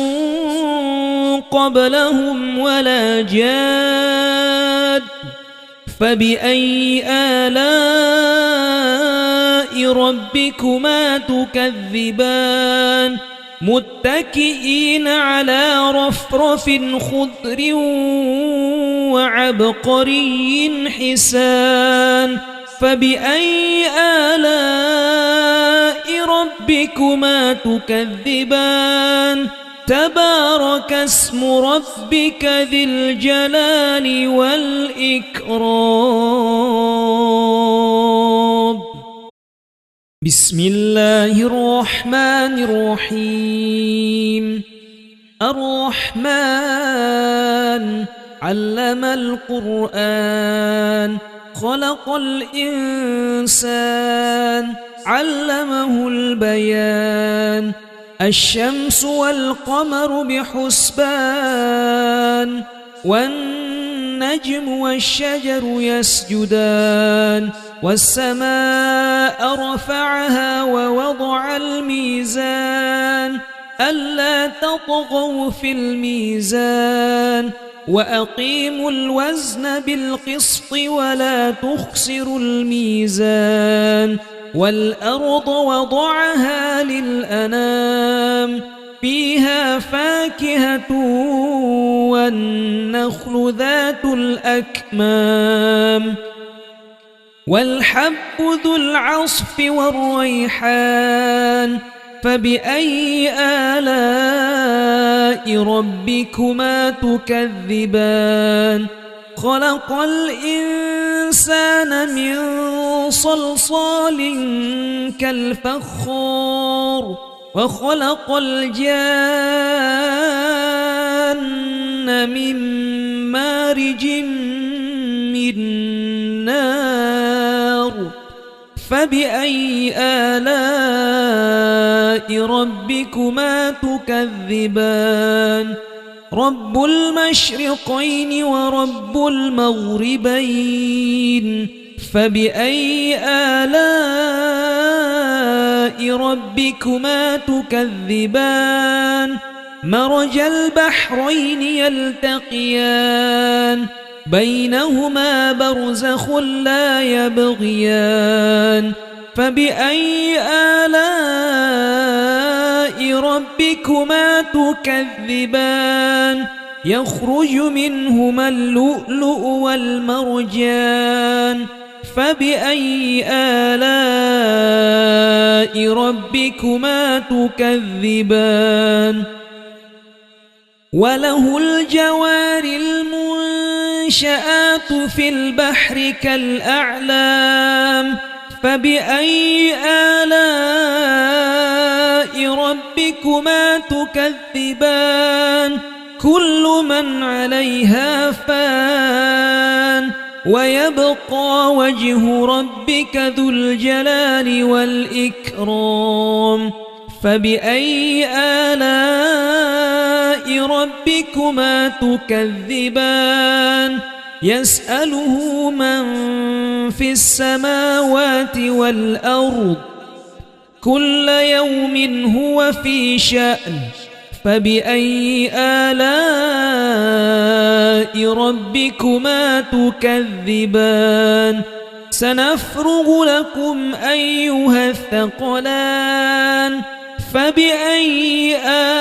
قبلهم ولا جاد فبأي آلاء ربكما تكذبان متكئين على رفرف خضر وعبقري حسان فبأي آلاء ربكما تكذبان تبارك اسم ربك ذي الجلال والإكرام بسم الله الرحمن الرحيم الرحمن علم القرآن خلق الإنسان علمه البيان الشمس والقمر بحسبان والنجم والشجر يسجدان والسماء رفعها ووضع الميزان ألا تطغوا في الميزان وأقيموا الوزن بالقسط ولا تخسروا الميزان والأرض وضعها للأنام فيها فاكهة والنخل ذات الأكمام والحب ذو العصف والريحان فبأي آلاء ربكما تكذبان خلق الإنسان من صلصال كالفخار وخلق الجان من مارج من نار فبأي آلاء ربكما تكذبان رب المشرقين ورب المغربين فبأي آلاء ربكما تكذبان مرج البحرين يلتقيان بينهما برزخ لا يبغيان فبأي آلاء ربكما تكذبان يخرج منهما اللؤلؤ والمرجان فبأي آلاء ربكما تكذبان وله الجوار المنشآت في البحر كالأعلام فبأي آلاء ربكما تكذبان كل من عليها فان ويبقى وجه ربك ذو الجلال والإكرام فبأي آلاء ربكما تكذبان يسأله من في السماوات والأرض كل يوم هو في شأن فبأي آلاء ربكما تكذبان سنفرغ لكم أيها الثقلان فبأي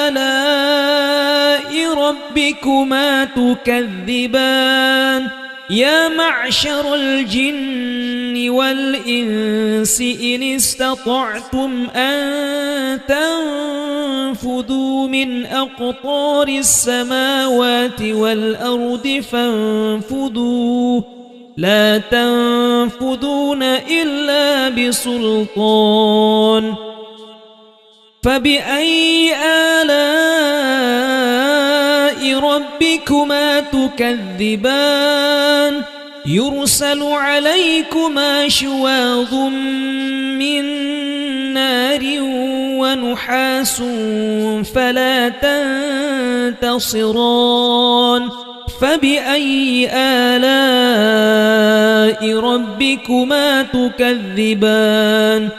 آلاء ربكما تكذبان يا معشر الجن والإنس إن استطعتم أن تنفذوا من أقطار السماوات والأرض فانفذوا لا تنفذون إلا بسلطان فبأي آلاء ربكما تكذبان يرسل عليكما شواظ من نار ونحاس فلا تنتصران فبأي آلاء ربكما تكذبان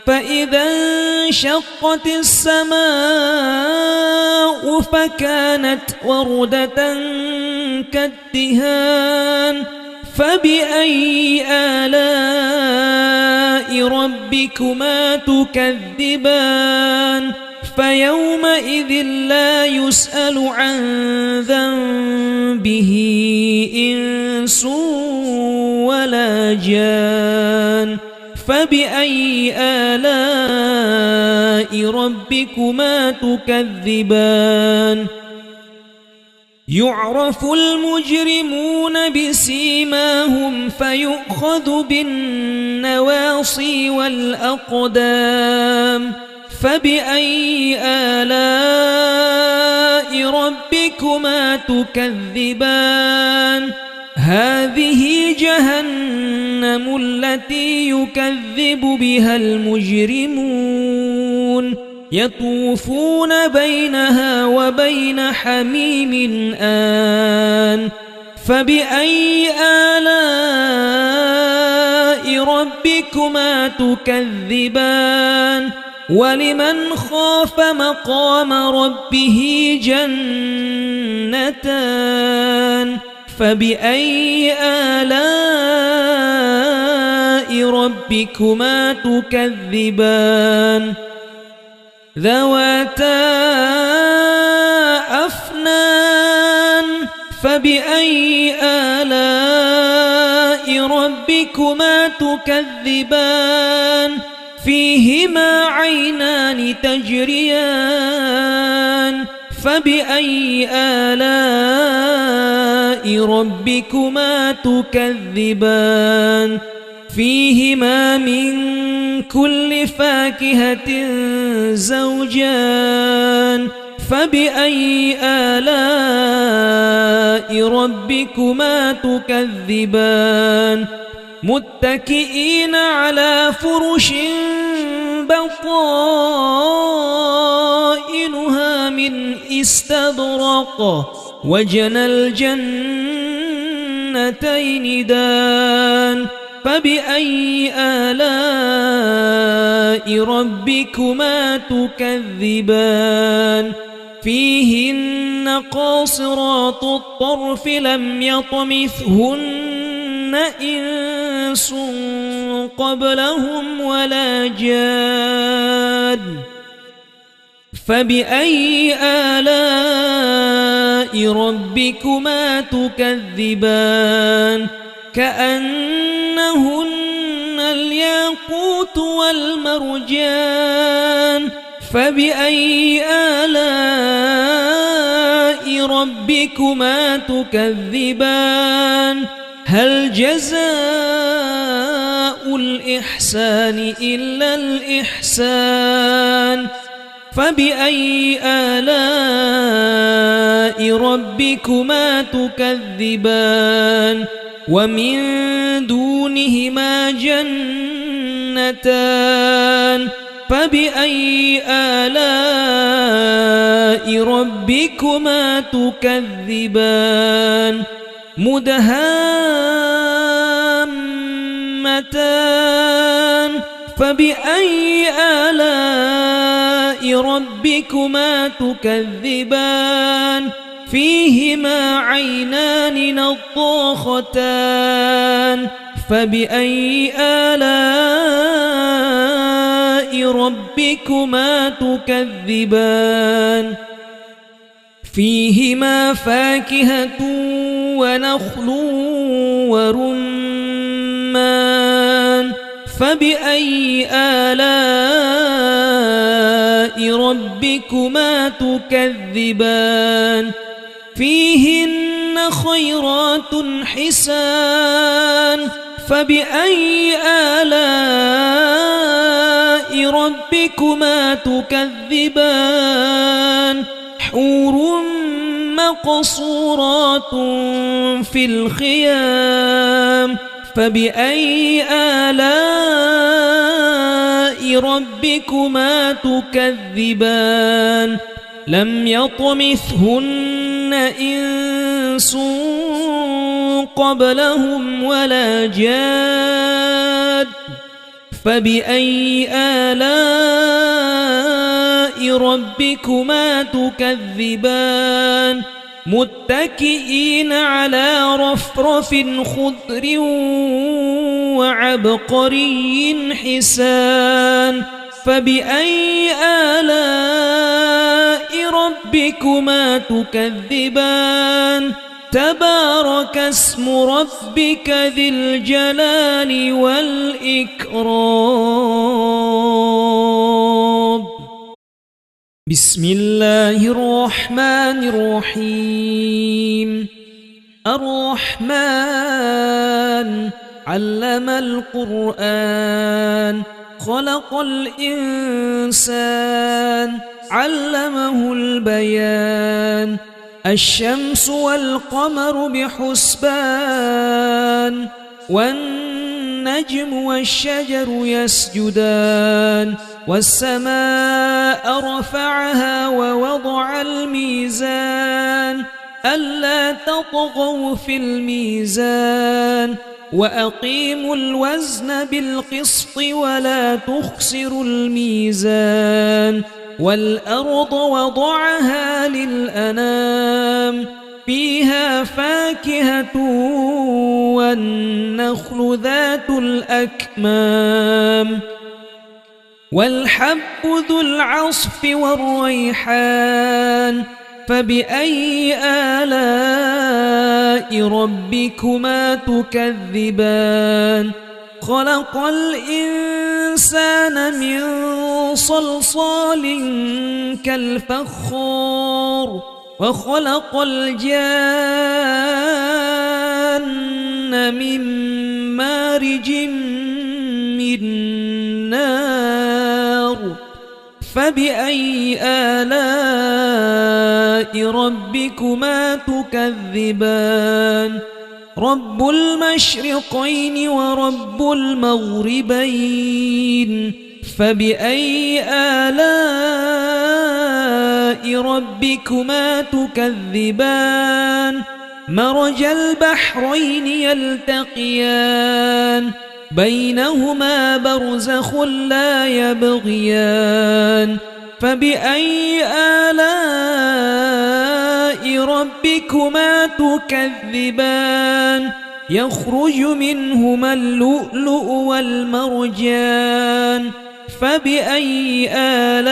فإذا انشقت السماء فكانت وردة كالدهان فبأي آلاء ربكما تكذبان فيومئذ لا يسأل عن ذنبه إنس ولا جان فبأي آلاء ربكما تكذبان يعرف المجرمون بسيماهم فيؤخذ بالنواصي والأقدام فبأي آلاء ربكما تكذبان هذه جهنم التي يكذب بها المجرمون يطوفون بينها وبين حميم آن فبأي آلاء ربكما تكذبان ولمن خاف مقام ربه جنتان فبأي آلاء ربكما تكذبان ذواتا أفنان فبأي آلاء ربكما تكذبان فيهما عينان تجريان فبأي آلاء ربكما تكذبان فيهما من كل فاكهة زوجان فبأي آلاء ربكما تكذبان متكئين على فرش بطائنها من استبرق وجنى الجنتين دان فبأي آلاء ربكما تكذبان فيهن قاصرات الطرف لم يطمثهن إنس قبلهم ولا جان فبأي آلاء ربكما تكذبان كأنهن الياقوت والمرجان فبأي آلاء ربكما تكذبان هل جزاء الإحسان إلا الإحسان فبأي آلاء ربكما تكذبان ومن دونهما جنتان فبأي آلاء ربكما تكذبان مدهامتان فبأي آلاء ربكما تكذبان فيهما عينان نضاختان فبأي آلاء ربكما تكذبان فيهما فاكهة ونخل ورمان فبأي آلاء ربكما تكذبان فيهن خيرات حسان فبأي آلاء ربكما تكذبان حور مقصورات في الخيام فبأي آلاء ربكما تكذبان لم يطمثهن إنس قبلهم ولا جاد فبأي آلاء ربكما تكذبان متكئين على رفرف خضر وعبقري حسان فبأي آلاء ربكما تكذبان تبارك اسم ربك ذي الجلال والإكرام بسم الله الرحمن الرحيم الرحمن علم القرآن خلق الإنسان علمه البيان الشمس والقمر بحسبان والنجم والشجر يسجدان والسماء رفعها ووضع الميزان ألا تطغوا في الميزان وأقيموا الوزن بالقسط ولا تخسروا الميزان والأرض وضعها للأنام فيها فاكهة والنخل ذات الأكمام والحب ذو العصف والريحان فبأي آلاء ربكما تكذبان خلق الإنسان من صلصال كالفخار وخلق الجان من مارج من نار فبأي آلاء ربكما تكذبان رب المشرقين ورب المغربين فبأي آلاء ربكما تكذبان مرج البحرين يلتقيان بينهما برزخ لا يبغيان فبأي آلاء ربكما تكذبان يخرج منهما اللؤلؤ والمرجان فبأي آلاء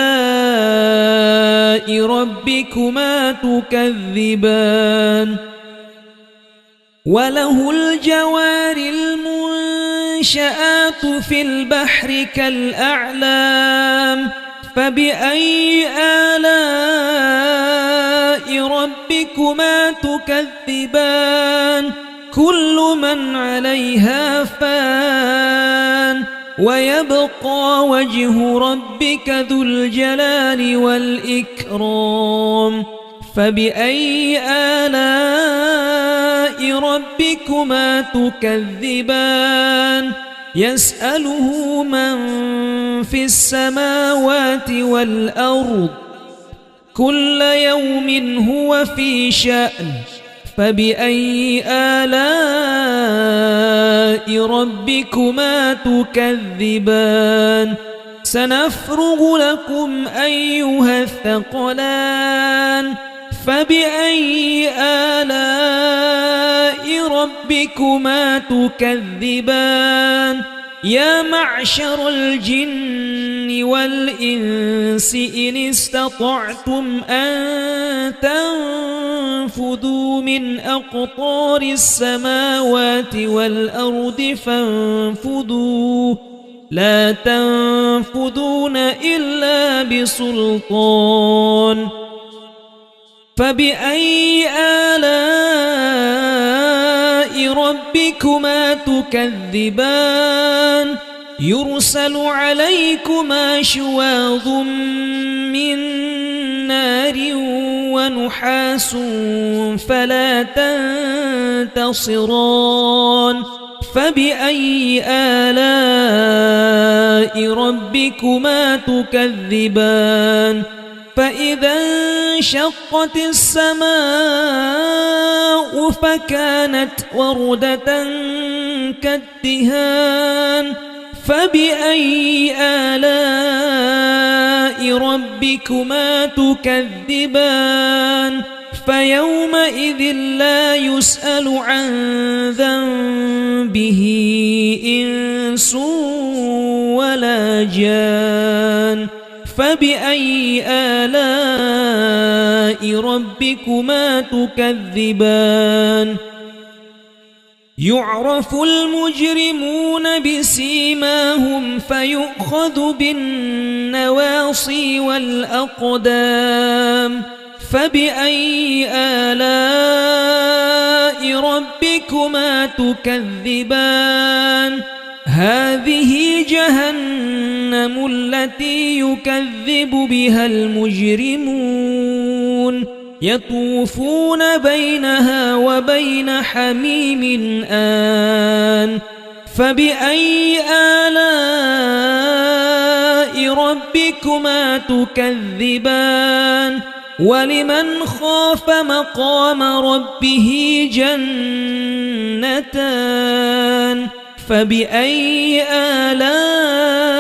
ربكما تكذبان وله الجوار المنشآت في البحر كالأعلام فبأي آلاء ربكما تكذبان كل من عليها فان ويبقى وجه ربك ذو الجلال والإكرام فبأي آلاء ربكما تكذبان يسأله من في السماوات والأرض كل يوم هو في شأن فبأي آلاء ربكما تكذبان سنفرغ لكم أيها الثقلان فبأي آلاء ربكما تكذبان يا معشر الجن والإنس إن استطعتم أن تنفذوا من أقطار السماوات والأرض فانفذوا لا تنفذون إلا بسلطان فبأي آلاء ربكما تكذبان يرسل عليكما شواظ من نار ونحاس فلا تنتصران فبأي آلاء ربكما تكذبان فإذا انشقت السماء فكانت وردة كالدهان فبأي آلاء ربكما تكذبان فيومئذ لا يسأل عن ذنبه إنس ولا جان فبأي آلاء ربكما تكذبان يعرف المجرمون بسيماهم فيؤخذ بالنواصي والأقدام فبأي آلاء ربكما تكذبان هذه جهنم التي يكذب بها المجرمون يطوفون بينها وبين حميم آن فبأي آلاء ربكما تكذبان ولمن خاف مقام ربه جنتان فبأي آلاء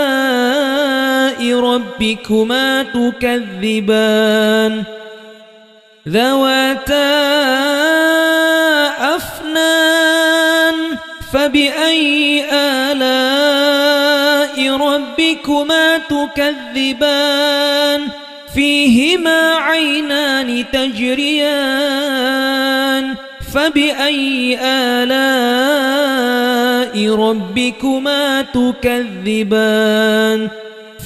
ربكما تكذبان ذواتا أفنان فبأي آلاء ربكما تكذبان فيهما عينان تجريان فبأي آلاء ربكما تكذبان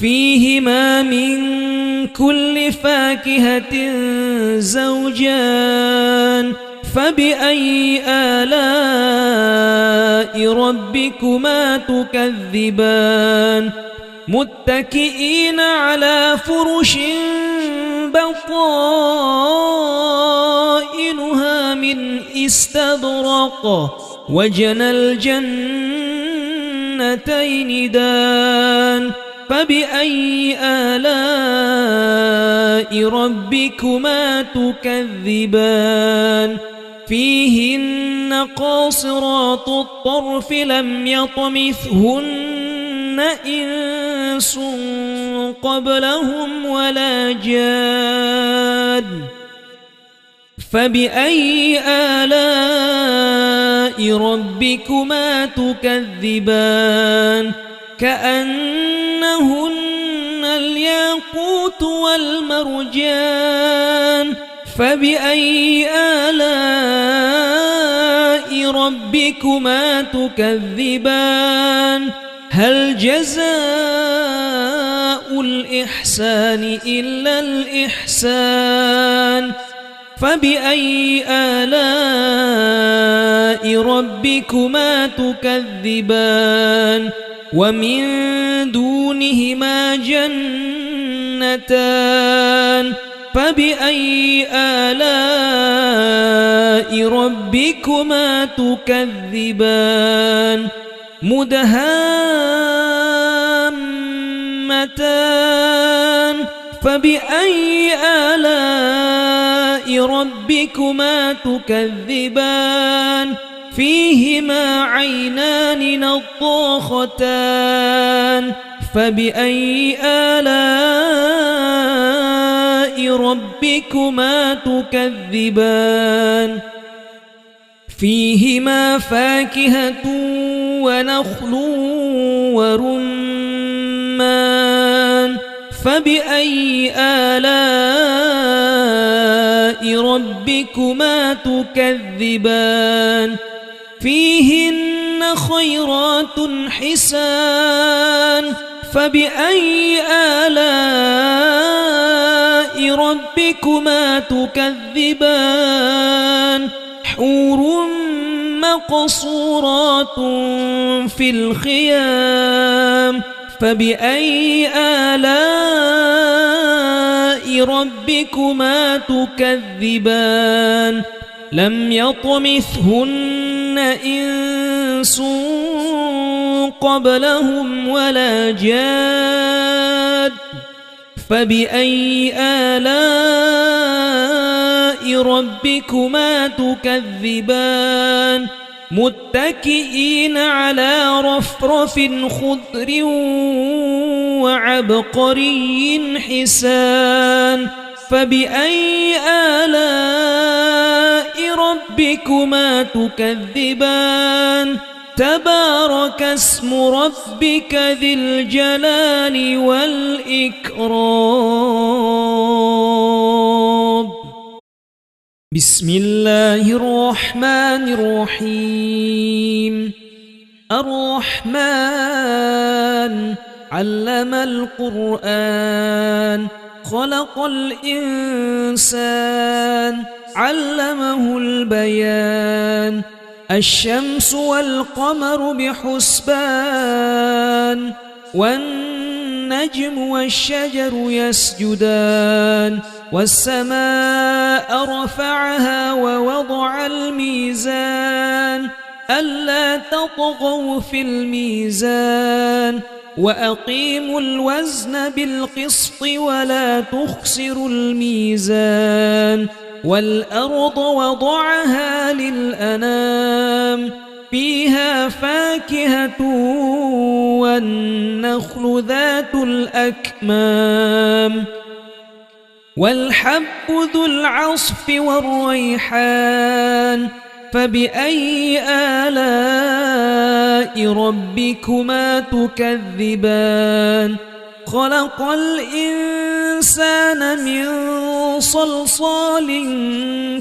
فيهما من كل فاكهة زوجان فبأي آلاء ربكما تكذبان متكئين على فرش بطائنها من استبرق وجنى الجنتين دان فبأي آلاء ربكما تكذبان فيهن قاصرات الطرف لم يطمثهن إنس قبلهم ولا جان فبأي آلاء ربكما تكذبان كأنهن الياقوت والمرجان فبأي آلاء ربكما تكذبان هل جزاء الإحسان إلا الإحسان فبأي آلاء ربكما تكذبان ومن دونهما جنتان فبأي آلاء ربكما تكذبان مدهامتان فبأي آلاء ربكما تكذبان فيهما عينان نضاختان فبأي آلاء ربكما تكذبان فيهما فاكهة ونخل ورمان فبأي آلاء ربكما تكذبان فيهن خيرات حسان فبأي آلاء ربكما تكذبان حور مقصورات في الخيام فبأي آلاء ربكما تكذبان لم يطمثهن إنس قبلهم ولا جاد فبأي آلاء ربكما تكذبان متكئين على رفرف خضر وعبقري حسان فبأي آلاء ربكما تكذبان تبارك اسم ربك ذي الجلال والإكرام بسم الله الرحمن الرحيم الرحمن علم القرآن خلق الإنسان علمه البيان الشمس والقمر بحسبان والنجم والشجر يسجدان والسماء رفعها ووضع الميزان ألا تطغوا في الميزان وأقيموا الوزن بالقسط ولا تخسروا الميزان والأرض وضعها للأنام فيها فاكهة والنخل ذات الأكمام والحب ذو العصف والريحان فبأي آلاء ربكما تكذبان خلق الإنسان من صلصال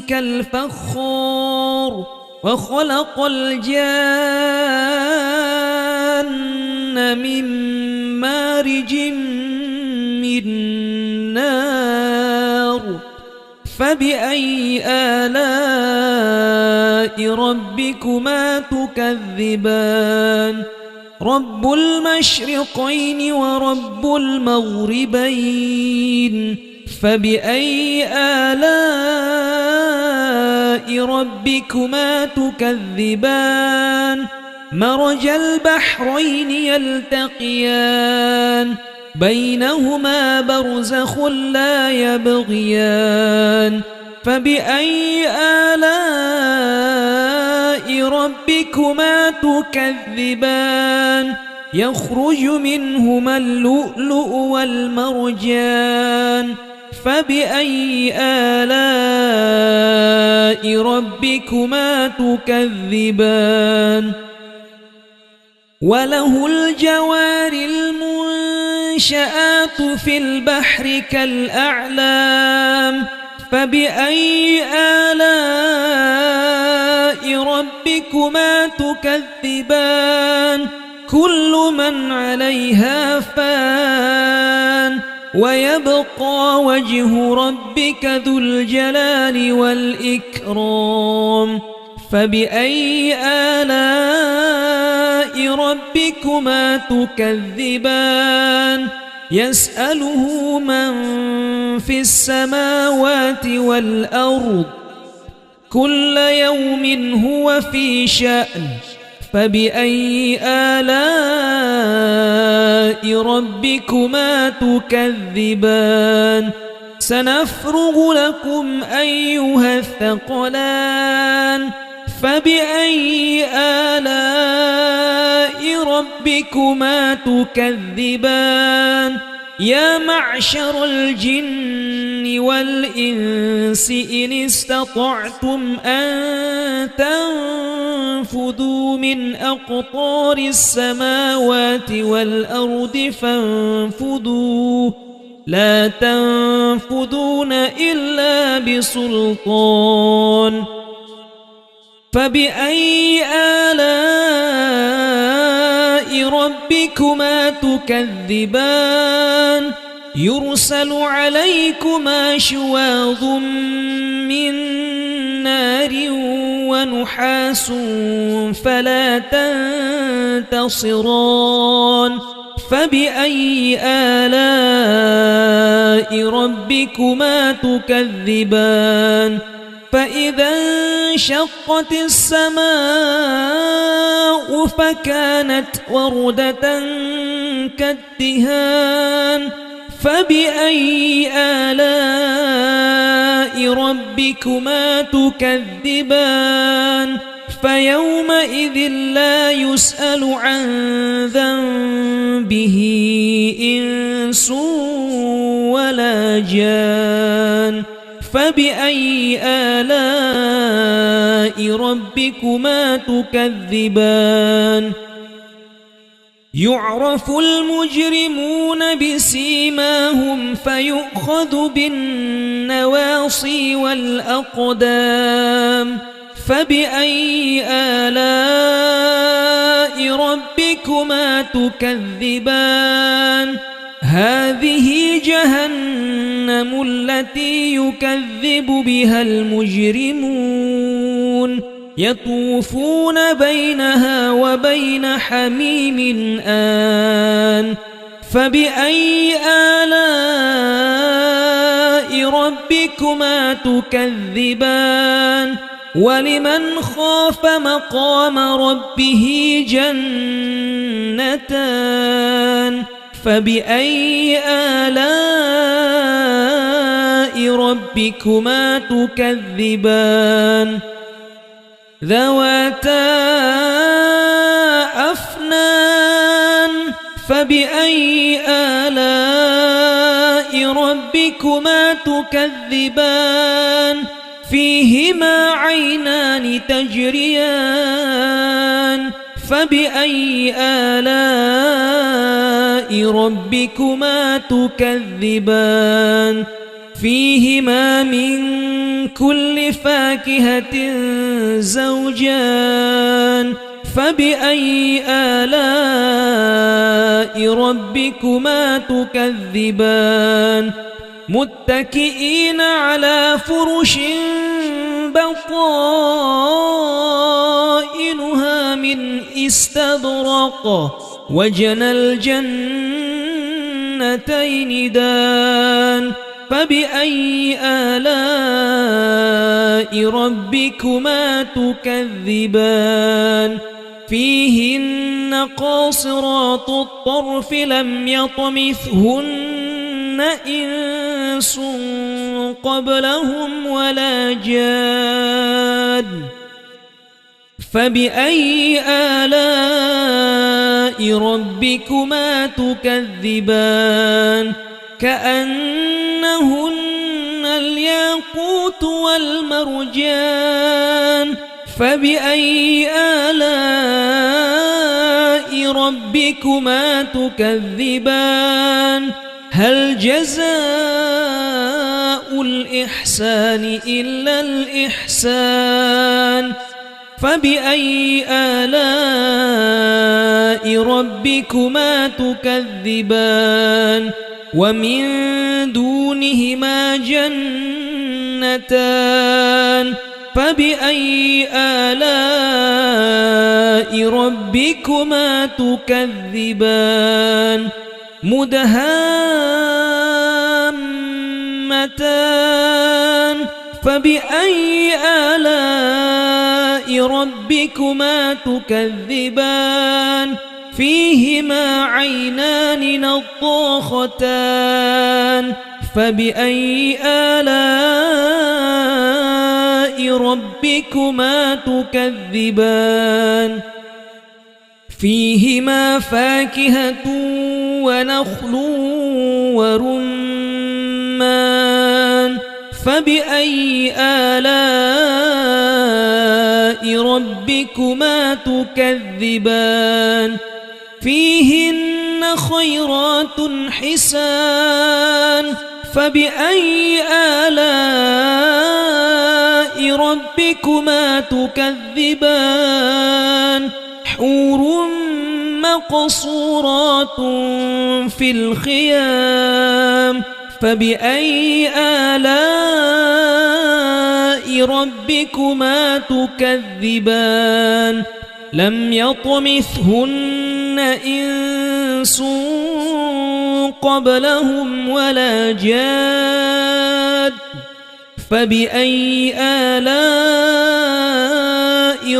كالفخار وخلق الجان من مارج من نار فبأي آلاء ربكما تكذبان رب المشرقين ورب المغربين فبأي آلاء ربكما تكذبان مرج البحرين يلتقيان بينهما برزخ لا يبغيان فبأي آلاء ربكما تكذبان يخرج منهما اللؤلؤ والمرجان فبأي آلاء ربكما تكذبان وله الجوار المنشآت في البحر كالأعلام فبأي آلاء ربكما تكذبان كل من عليها فان ويبقى وجه ربك ذو الجلال والإكرام فبأي آلاء ربكما تكذبان يسأله من في السماوات والأرض كل يوم هو في شأن فبأي آلاء ربكما تكذبان سنفرغ لكم أيها الثقلان فبأي آلاء ربكما تكذبان يا معشر الجن والإنس إن استطعتم أن تنفذوا من أقطار السماوات والأرض فانفذوا لا تنفذون إلا بسلطان فبأي آلاء ربكما تكذبان يرسل عليكما شواظ من نار ونحاس فلا تنتصران فبأي آلاء ربكما تكذبان فإذا انشقت السماء فكانت وردة كالدهان فبأي آلاء ربكما تكذبان فيومئذ لا يسأل عن ذنبه إنس ولا جان فبأي آلاء ربكما تكذبان يعرف المجرمون بسيماهم فيؤخذ بالنواصي والأقدام فبأي آلاء ربكما تكذبان هذه جهنم التي يكذب بها المجرمون يطوفون بينها وبين حميم آن فبأي آلاء ربكما تكذبان ولمن خاف مقام ربه جنتان فبأي آلاء ربكما تكذبان ذواتا أفنان فبأي آلاء ربكما تكذبان فيهما عينان تجريان فبأي آلاء ربكما تكذبان فيهما من كل فاكهة زوجان فبأي آلاء ربكما تكذبان متكئين على فرش بطائنها من استبرق وجنى الجنتين دان فبأي آلاء ربكما تكذبان فيهن قاصرات الطرف لم يطمثهن إنس قبلهم ولا جان فبأي آلاء ربكما تكذبان كأنهن الياقوت والمرجان فبأي آلاء ربكما تكذبان هل جزاء الإحسان إلا الإحسان فبأي آلاء ربكما تكذبان ومن دونهما جنتان فبأي آلاء ربكما تكذبان مدهامتان فبأي آلاء ربكما تكذبان فيهما عينان نضاختان فبأي آلاء ربكما تكذبان فيهما فاكهة ونخل ورمان فبأي آلاء ربكما تكذبان فيهن خيرات حسان فبأي آلاء ربكما تكذبان حور مقصورات في الخيام فبأي آلاء ربكما تكذبان لم يطمثهن إنس قبلهم ولا جاد فبأي آلاء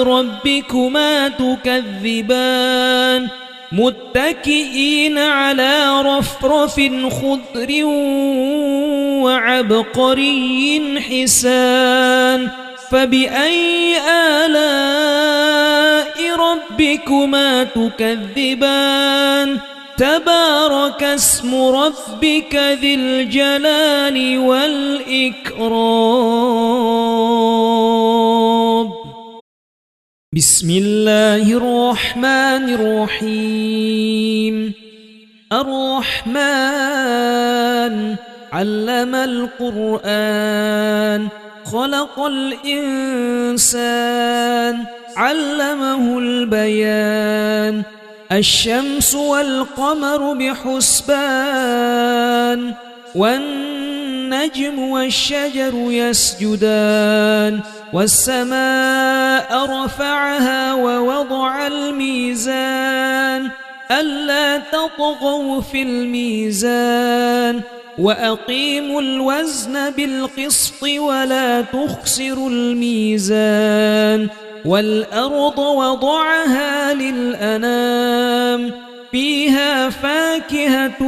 ربكما تكذبان متكئين على رفرف خضر وعبقري حسان فبأي آلاء ربكما تكذبان تبارك اسم ربك ذي الجلال والإكرام بسم الله الرحمن الرحيم الرحمن علم القرآن خلق الإنسان علمه البيان الشمس والقمر بحسبان والنجم والشجر يسجدان والسماء رفعها ووضع الميزان ألا تطغوا في الميزان وأقيموا الوزن بالقسط ولا تخسروا الميزان والأرض وضعها للأنام فيها فاكهة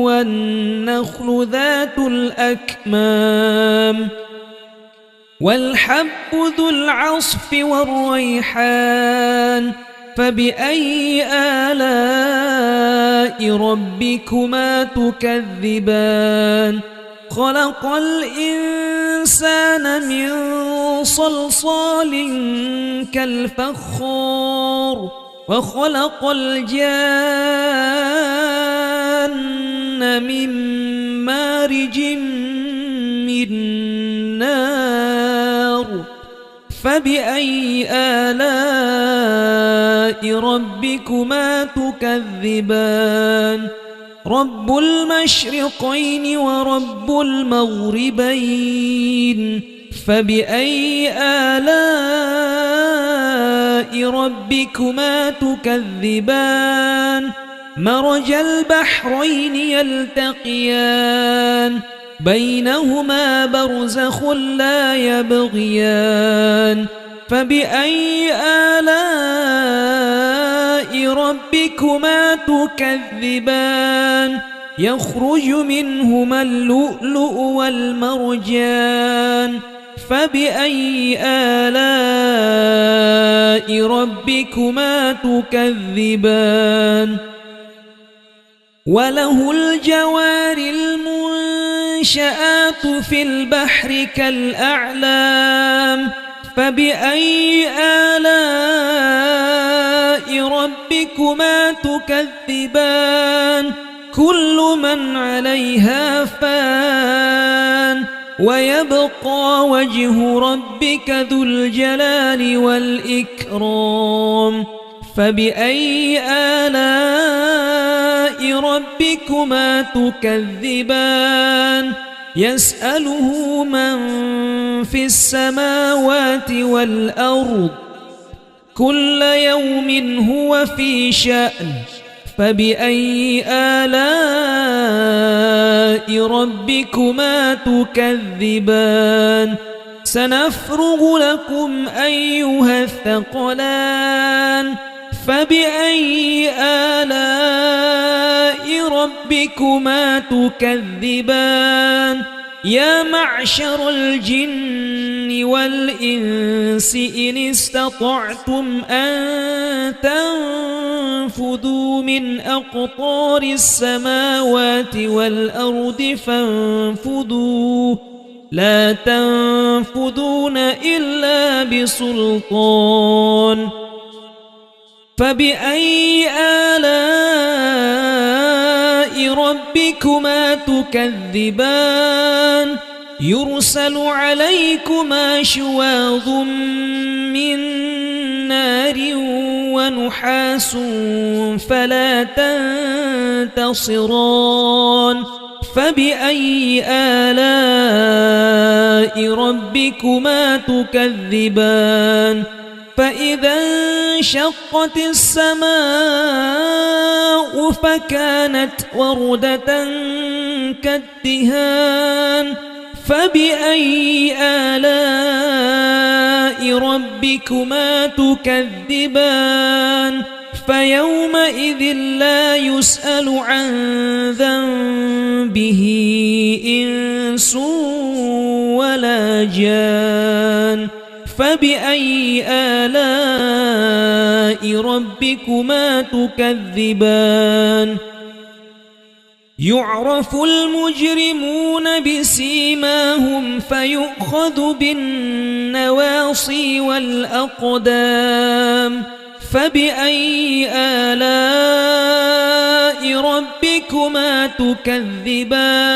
والنخل ذات الأكمام والحب ذو العصف والريحان فبأي آلاء ربكما تكذبان خلق الإنسان من صلصال كالفخار وخلق الجان من مارج من نار فبأي آلاء ربكما تكذبان رب المشرقين ورب المغربين فبأي آلاء ربكما تكذبان مرج البحرين يلتقيان بينهما برزخ لا يبغيان فبأي آلاء ربكما تكذبان يخرج منهما اللؤلؤ والمرجان فبأي آلاء ربكما تكذبان وله الجوار المنشآت في البحر كالأعلام فبأي آلاء ربكما تكذبان كل من عليها فان ويبقى وجه ربك ذو الجلال والإكرام فبأي آلاء ربكما تكذبان يسأله من في السماوات والأرض كل يوم هو في شأن فبأي آلاء ربكما تكذبان سنفرغ لكم أيها الثقلان فبأي آلاء ربكما تكذبان يا معشر الجن والإنس إن استطعتم أن تنفذوا من أقطار السماوات والأرض فانفذوا لا تنفذون إلا بسلطان فبأي آلاء ربكما تكذبان يرسل عليكما شواظ من نار ونحاس فلا تنتصران فبأي آلاء ربكما تكذبان فإذا انشقت السماء فكانت وردة كالدهان فبأي آلاء ربكما تكذبان فيومئذ لا يسأل عن ذنبه إنس ولا جان فبأي آلاء ربكما تكذبان يعرف المجرمون بسيماهم فيؤخذ بالنواصي والأقدام فبأي آلاء ربكما تكذبان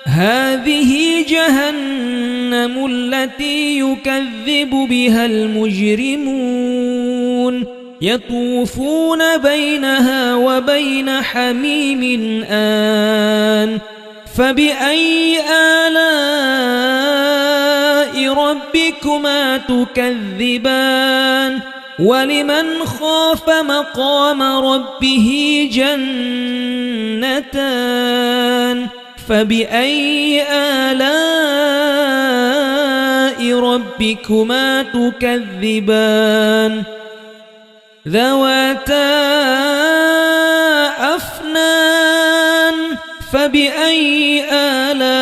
هذه جهنم التي يكذب بها المجرمون يطوفون بينها وبين حميم آن فبأي آلاء ربكما تكذبان ولمن خاف مقام ربه جنتان فبأي آلاء ربكما تكذبان ذواتا أفنان فبأي آلاء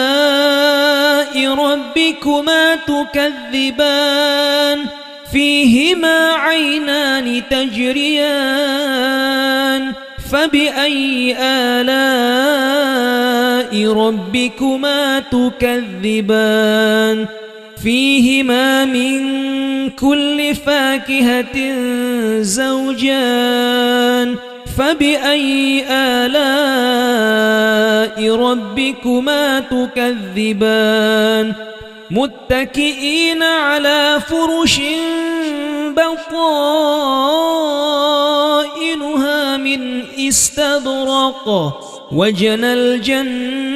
ربكما تكذبان فيهما عينان تجريان فبأي آلاء ربكما تكذبان فيهما من كل فاكهة زوجان فبأي آلاء ربكما تكذبان متكئين على فرش بطائنها من استبرق وجنى الجنتين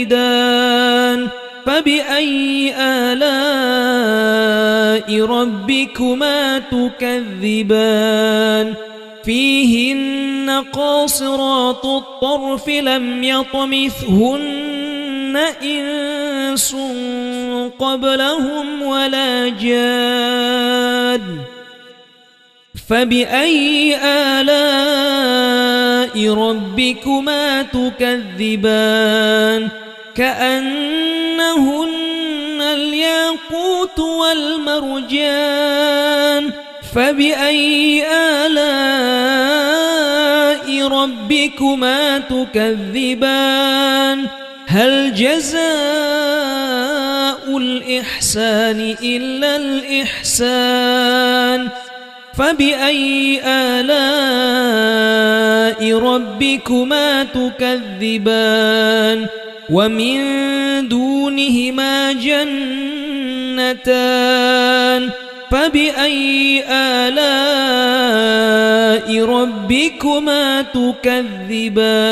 دان فبأي آلاء ربكما تكذبان فيهن قاصرات الطرف لم يطمثهن إنس قبلهم ولا جان فبأي آلاء ربكما تكذبان كأنهن الياقوت والمرجان فبأي آلاء ربكما تكذبان هل جزاء الإحسان إلا الإحسان فبأي آلاء ربكما تكذبان ومن دونهما جنتان فبأي آلاء ربكما تكذبان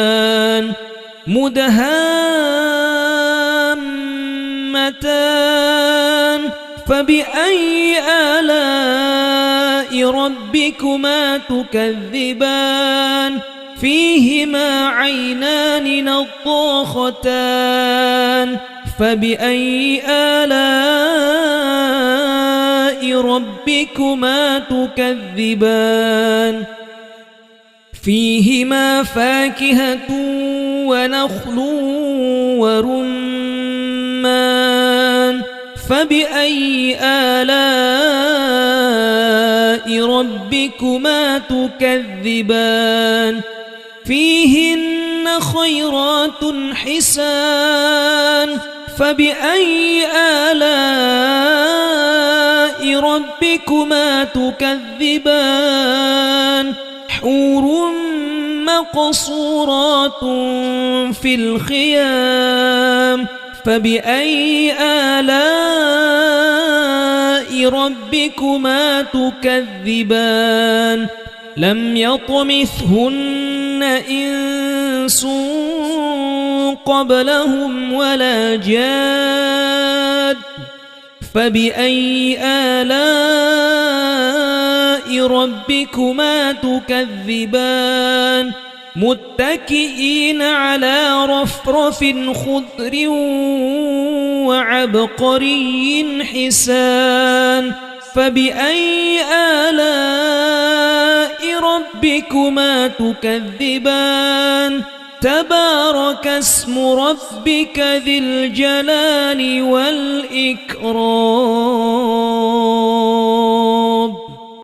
مدهامتان فبأي آلاء ربكما تكذبان فيهما عينان نضاختان فبأي آلاء ربكما تكذبان فيهما فاكهة ونخل ورمان فبأي آلاء ربكما تكذبان فيهن خيرات حسان فبأي آلاء ربكما تكذبان حور مقصورات في الخيام فبأي آلاء ربكما تكذبان لم يطمثهن إنس قبلهم ولا جاد فبأي آلاء ربكما تكذبان متكئين على رفرف خضر وعبقري حسان فبأي آلاء ربكما تكذبان تبارك اسم ربك ذي الجلال والإكرام.